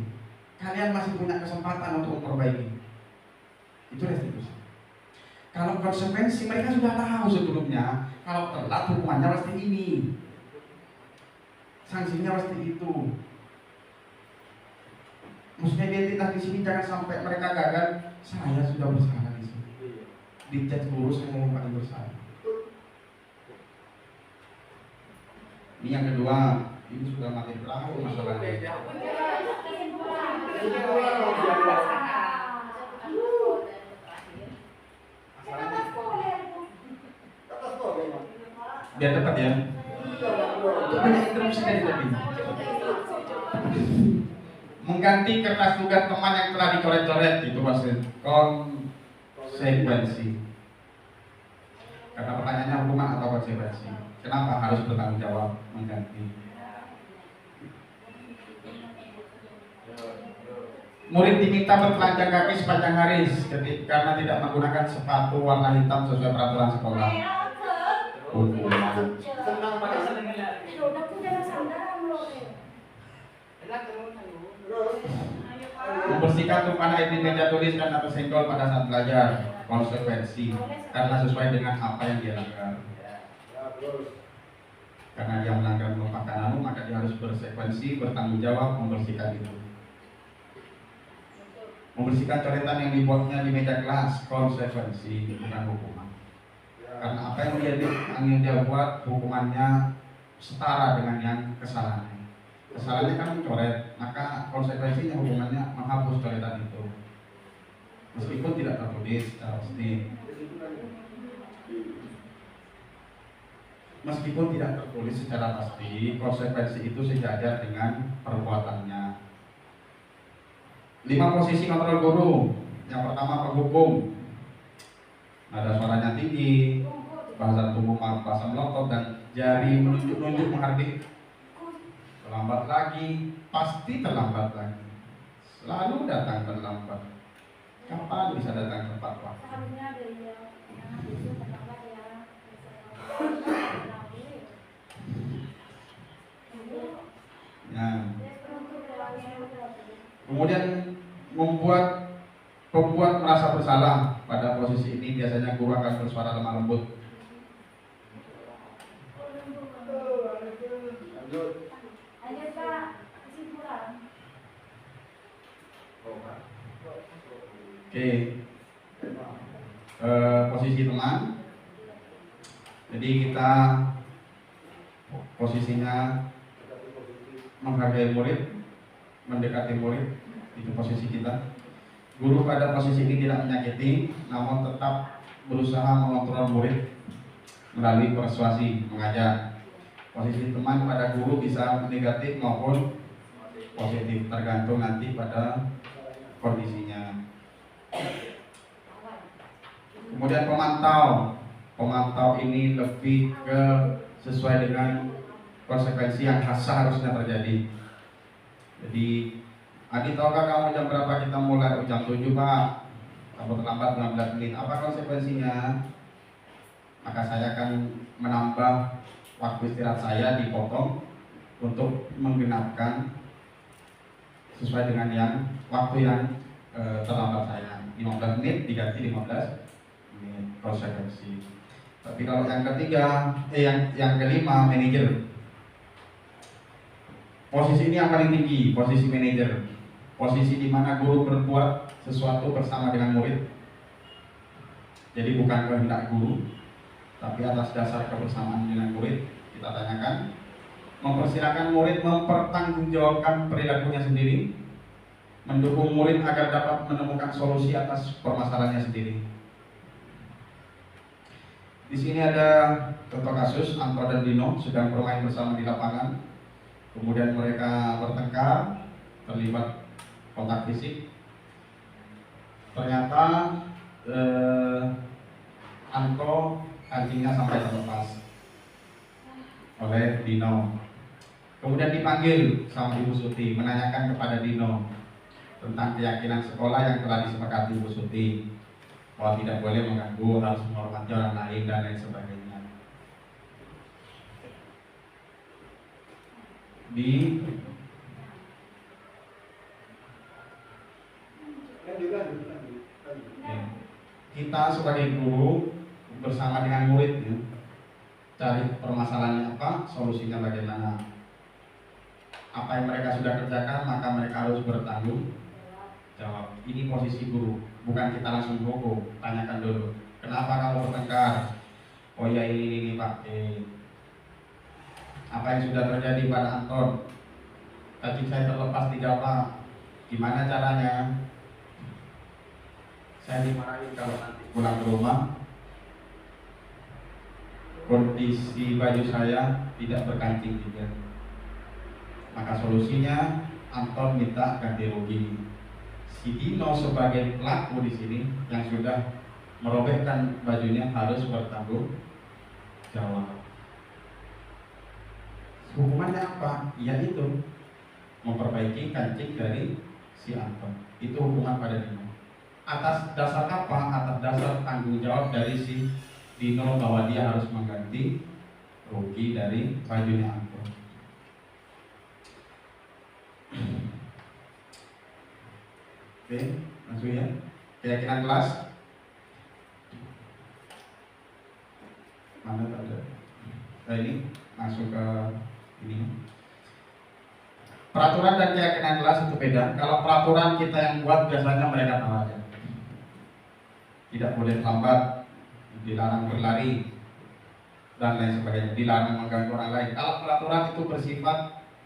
Kalian masih punya kesempatan untuk memperbaiki. Itu restitusi. Kalau konsekuensi mereka sudah tahu sebelumnya. Kalau telat hukumannya pasti ini. Sanksinya pasti itu. Maksudnya identitas di sini jangan sampai mereka gagal. Saya sudah bersalah di sini. Dijat guru saya yang paling bersalah. Ini yang kedua. Ini sudah makin terakhir masalahnya. Biar cepat ya. Itu banyak interupsi dari tadi. Mengganti kertas tugas teman yang telah dicoret-coret itu maksud konsekuensi. Karena pertanyaannya hukuman atau konsekuensi. Kenapa harus bertanggung jawab mengganti? Murid diminta bertelanjang kaki sepanjang hari karena tidak menggunakan sepatu warna hitam sesuai peraturan sekolah. Hukuman. Senang pada Udah punya sandaran loh. terus Membersihkan tumpahan air di meja tulis dan atau senggol pada saat belajar. Konsekuensi. Karena sesuai dengan apa yang dia lakukan. terus Karena dia melanggar merupakan anu, maka dia harus bersekuensi, bertanggung jawab membersihkan itu. Membersihkan coretan yang dibuatnya di meja kelas, konsekuensi, bukan hukuman. Karena apa yang dia buat hukumannya setara dengan yang kesalahannya. Kesalahannya kan mencoret, maka konsekuensinya hukumannya menghapus coretan itu. Meskipun tidak tertulis secara pasti. Meskipun tidak tertulis secara pasti, konsekuensi itu sejajar dengan perbuatannya. 5 posisi kontrol guru. Yang pertama penghukum. Nada suaranya tinggi, bahasa tubuh bahasa melotot dan jari menunjuk-nunjuk menghardik. Terlambat lagi, pasti terlambat lagi. Selalu datang terlambat. Kapan bisa datang tepat waktu? Seharusnya ada ya. Jangan besok terlambat ya. Ya. Kemudian membuat pembuat merasa bersalah. pada posisi ini biasanya guru akan bersuara lemah lembut. Lanjut. Lanjut Pak, kesimpulan. Oke. Posisi teman. Jadi kita posisinya menghargai murid, mendekati murid, itu posisi kita. Guru pada posisi ini tidak menyakiti, namun tetap berusaha mengontrol murid melalui persuasi, mengajar. Posisi teman pada guru bisa negatif maupun positif, tergantung nanti pada kondisinya. Kemudian pemantau ini lebih ke sesuai dengan konsekuensi yang seharusnya terjadi. Jadi, Adi, tahukah kamu jam berapa kita mulai? Jam 7 Pak, kamu terlambat 15 menit. Apa konsekuensinya? Maka saya akan menambah waktu istirahat saya, dipotong untuk menggenapkan sesuai dengan yang waktu yang terlambat saya. 15 menit diganti 15 menit, konsekuensi. Tapi kalau yang ketiga, yang kelima, manajer. Posisi ini yang paling tinggi, posisi manajer. Posisi di mana guru berbuat sesuatu bersama dengan murid. Jadi bukan kehendak guru, tapi atas dasar kebersamaan dengan murid. Kita tanyakan, mempersilahkan murid mempertanggungjawabkan perilakunya sendiri, mendukung murid agar dapat menemukan solusi atas permasalahannya sendiri. Di sini ada contoh kasus Anto dan Dino sedang bermain bersama di lapangan. Kemudian mereka bertengkar, terlibat kontak fisik. Ternyata Anto kancingnya sampai terlepas oleh Dino. Kemudian dipanggil sama Ibu Suti, menanyakan kepada Dino tentang keyakinan sekolah yang telah disepakati Ibu Suti, bahwa tidak boleh mengganggu, harus menghormati orang lain dan lain sebagainya. Kita sebagai guru bersama dengan murid ya, cari permasalahannya apa, solusinya bagaimana. Apa yang mereka sudah kerjakan maka mereka harus bertanggung jawab. Ini posisi guru, bukan kita langsung gogo, tanyakan dulu, kenapa kamu bertengkar? Oh ya ini Pak. Apa yang sudah terjadi pada Anton? Tadi saya terlepas di Jawa, gimana caranya? Saya dimarahin kalau nanti pulang ke rumah kondisi baju saya tidak berkancing juga. Maka solusinya Anton minta ganti rugi. Si Dino sebagai pelaku di sini yang sudah merobekkan bajunya harus bertanggung jawab. Hukumannya apa? Yaitu memperbaiki kancing dari si Anton. Itu hukuman pada Dino. Atas dasar apa? Atas dasar tanggung jawab dari si Dino bahwa dia harus mengganti rugi dari bajunya Anton. Oke, langsung ya. Keyakinan kelas. Mana tadi? Ini langsung ke ini. Peraturan dan keyakinan kelas itu beda. Kalau peraturan kita yang buat biasanya mereka tahu aja. Tidak boleh lambat, dilarang berlari, dan lain sebagainya. Dilarang mengganggu orang lain. Kalau peraturan itu bersifat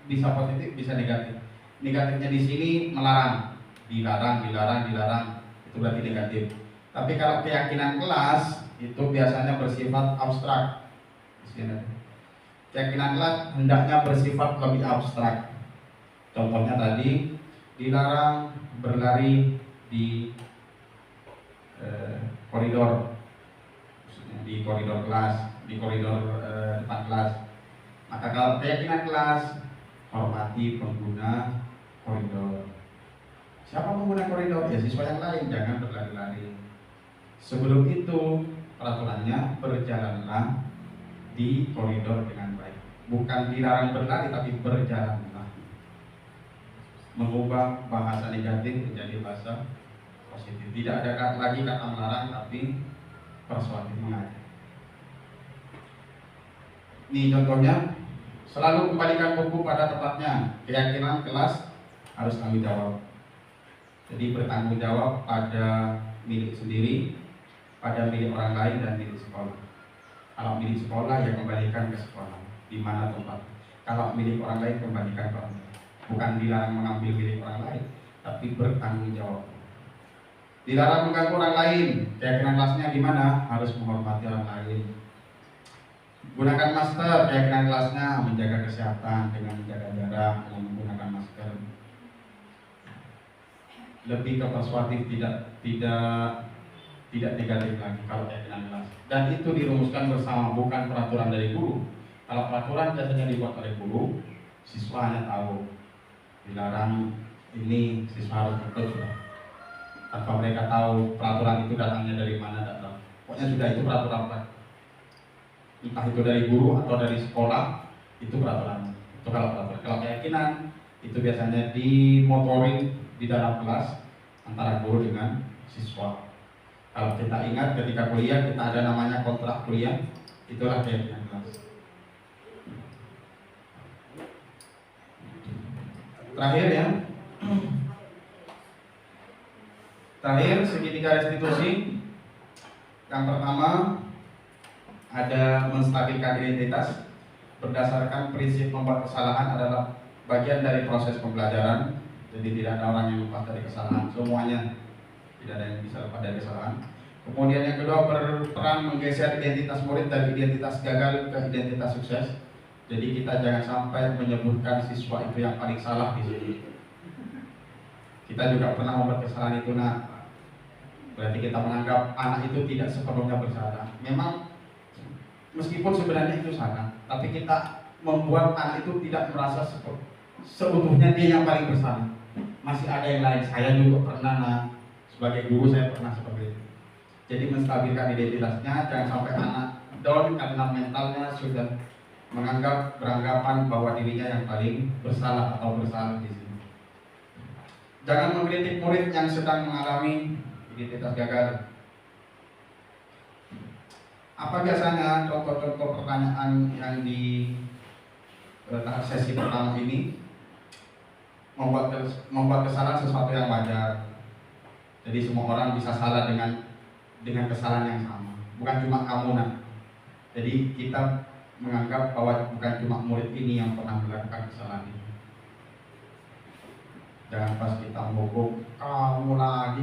bisa positif, bisa negatif. Negatifnya di sini melarang, dilarang, itu berarti negatif. Tapi kalau keyakinan kelas itu biasanya bersifat abstrak. Keyakinan kelas hendaknya bersifat lebih abstrak. Contohnya tadi dilarang berlari di koridor, di koridor kelas, di koridor depan kelas. Maka kalau keyakinan kelas, hormati pengguna koridor. Siapa pengguna koridor? Ya siswa yang lain, jangan berlari-lari. Sebelum itu peraturannya berjalanlah di koridor dengan baik. Bukan dilarang berlari tapi berjalanlah. Mengubah bahasa negatif menjadi bahasa positif. Tidak ada lagi kata melarang, tapi persuasif mengajak. Ini contohnya, selalu kembalikan buku pada tempatnya. Keyakinan kelas harus tanggung jawab. Jadi bertanggung jawab pada milik sendiri, pada milik orang lain dan milik sekolah. Kalau milik sekolah ya kembalikan ke sekolah, di mana tempat. Kalau milik orang lain kembalikan ke orang lain. Bukan dilarang mengambil milik orang lain, tapi bertanggung jawab. Dilarang mengganggu orang lain. Keyakinan kelasnya gimana? Harus menghormati orang lain. Gunakan masker. Keyakinan kelasnya menjaga kesehatan dengan menjaga jarak, dengan menggunakan masker. Lebih ke persuasif, tidak negatif lagi kalau keyakinan kelas. Dan itu dirumuskan bersama, bukan peraturan dari guru. Kalau peraturan biasanya dibuat oleh guru, siswa hanya tahu dilarang ini, siswa harus ikut sudah. Tanpa mereka tahu peraturan itu datangnya dari mana, tidak tahu. Pokoknya sudah itu peraturan. Entah itu dari guru atau dari sekolah, itu peraturan. Itu kalau peraturan. Kalau keyakinan itu biasanya dimotorin di dalam kelas antara guru dengan siswa. Kalau kita ingat ketika kuliah kita ada namanya kontrak kuliah, itulah keyakinan kelas. Terakhir ya, terakhir segitiga restitusi. Yang pertama ada menstabilkan identitas berdasarkan prinsip membuat kesalahan adalah bagian dari proses pembelajaran. Jadi tidak ada orang yang lepas dari kesalahan, semuanya tidak ada yang bisa lepas dari kesalahan. Kemudian yang kedua, berperan menggeser identitas murid dari identitas gagal ke identitas sukses. Jadi kita jangan sampai menyebutkan siswa itu yang paling salah di sini. Kita juga pernah membuat kesalahan itu, nah berarti kita menganggap anak itu tidak sepenuhnya bersalah. Memang meskipun sebenarnya itu salah, tapi kita membuat anak itu tidak merasa seutuhnya dia yang paling bersalah. Masih ada yang lain. Saya juga pernah, nah, sebagai guru saya pernah seperti itu. Jadi menstabilkan identitasnya, jangan sampai anak down karena mentalnya sudah beranggapan bahwa dirinya yang paling bersalah atau bersalah di sini. Jangan mengkritik murid yang sedang mengalami identitas gagal. Apa biasanya contoh-contoh pertanyaan yang di tahap sesi pertama ini? Membuat kesalahan sesuatu yang wajar. Jadi semua orang bisa salah dengan kesalahan yang sama. Bukan cuma kamu, nak. Jadi kita menganggap bahwa bukan cuma murid ini yang pernah melakukan kesalahan ini. Jangan pas kita menghukum, kamu lagi.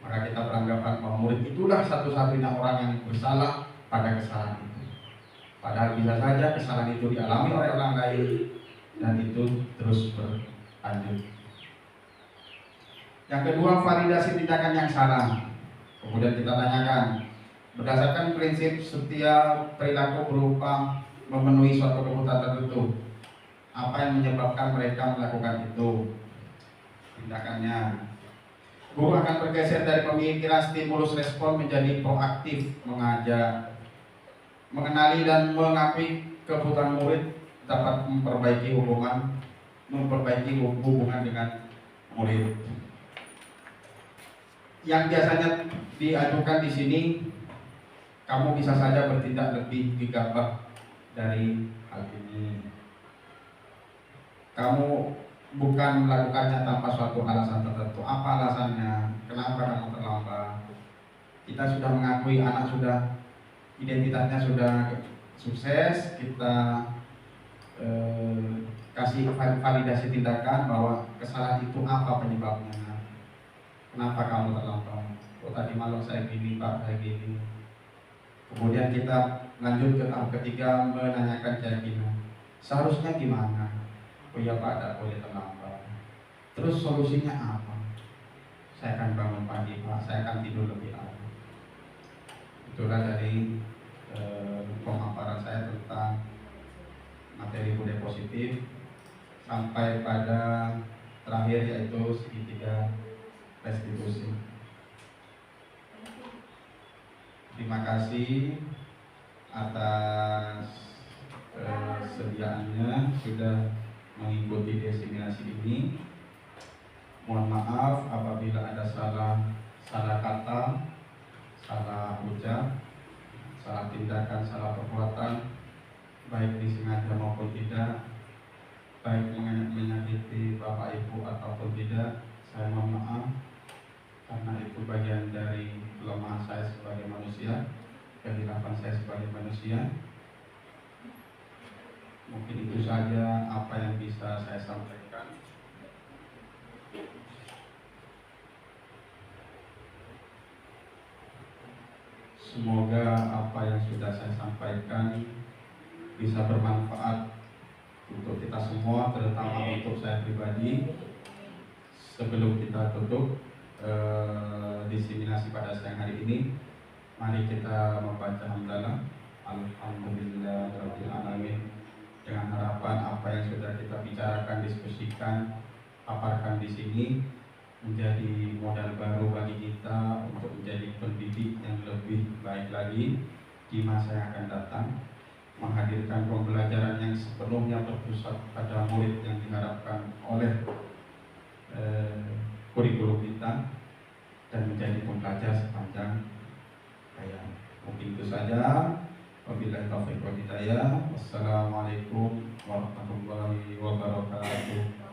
Maka kita beranggapan bahwa murid itulah satu-satunya orang yang bersalah pada kesalahan itu. Padahal bisa saja kesalahan itu dialami oleh orang lain dan itu terus berlanjut. Yang kedua, validasi tindakan yang salah. Kemudian kita tanyakan, berdasarkan prinsip setiap perilaku berupa memenuhi suatu kebutuhan tertentu, apa yang menyebabkan mereka melakukan itu? Tindakannya. Guru akan bergeser dari pemikiran stimulus respon menjadi proaktif, mengajak, mengenali dan mengakui kebutuhan murid dapat memperbaiki hubungan dengan murid. Yang biasanya diajukan di sini, kamu bisa saja bertindak lebih gegabah dari hal ini. Kamu bukan melakukannya tanpa suatu alasan tertentu. Apa alasannya? Kenapa kamu terlambat? Kita sudah mengakui anak sudah identitasnya sudah sukses, kita kasih validasi tindakan bahwa kesalahan itu apa penyebabnya. Kenapa kamu terlambat? Oh tadi malam saya gini Pak, saya gini. Kemudian kita lanjut ke tahap ketiga, menanyakan keyakinan. Seharusnya gimana? Oh ya Pak, tidak boleh terlambat. Terus solusinya apa? Saya akan bangun pagi Pak, saya akan tidur lebih awal. Itulah dari pemaparan saya tentang materi budaya positif sampai pada terakhir yaitu segitiga restitusi. Terima kasih atas sediaannya sudah mengikuti destinasi ini. Mohon maaf apabila ada salah kata, salah ucap, salah tindakan, salah perbuatan, baik disengaja maupun tidak, baik menyakiti Bapak Ibu ataupun tidak. Saya mohon maaf karena itu bagian dari kelemahan saya sebagai manusia, kehilapan saya sebagai manusia. Mungkin itu saja apa yang bisa saya sampaikan. Semoga apa yang sudah saya sampaikan bisa bermanfaat untuk kita semua, terutama untuk saya pribadi. Sebelum kita tutup diseminasi pada siang hari ini, mari kita membaca hamdalah. Alhamdulillahirabbil alamin. Dengan harapan apa yang sudah kita bicarakan, diskusikan, paparkan di sini menjadi modal baru bagi kita untuk menjadi pendidik yang lebih baik lagi di masa yang akan datang, menghadirkan pembelajaran yang sepenuhnya berpusat pada murid yang diharapkan oleh kurikulum kita, dan menjadi pembelajar sepanjang hayat. Mungkin itu saja. Wabillahi taufiq wal hidayah. Wassalamualaikum warahmatullahi wabarakatuh.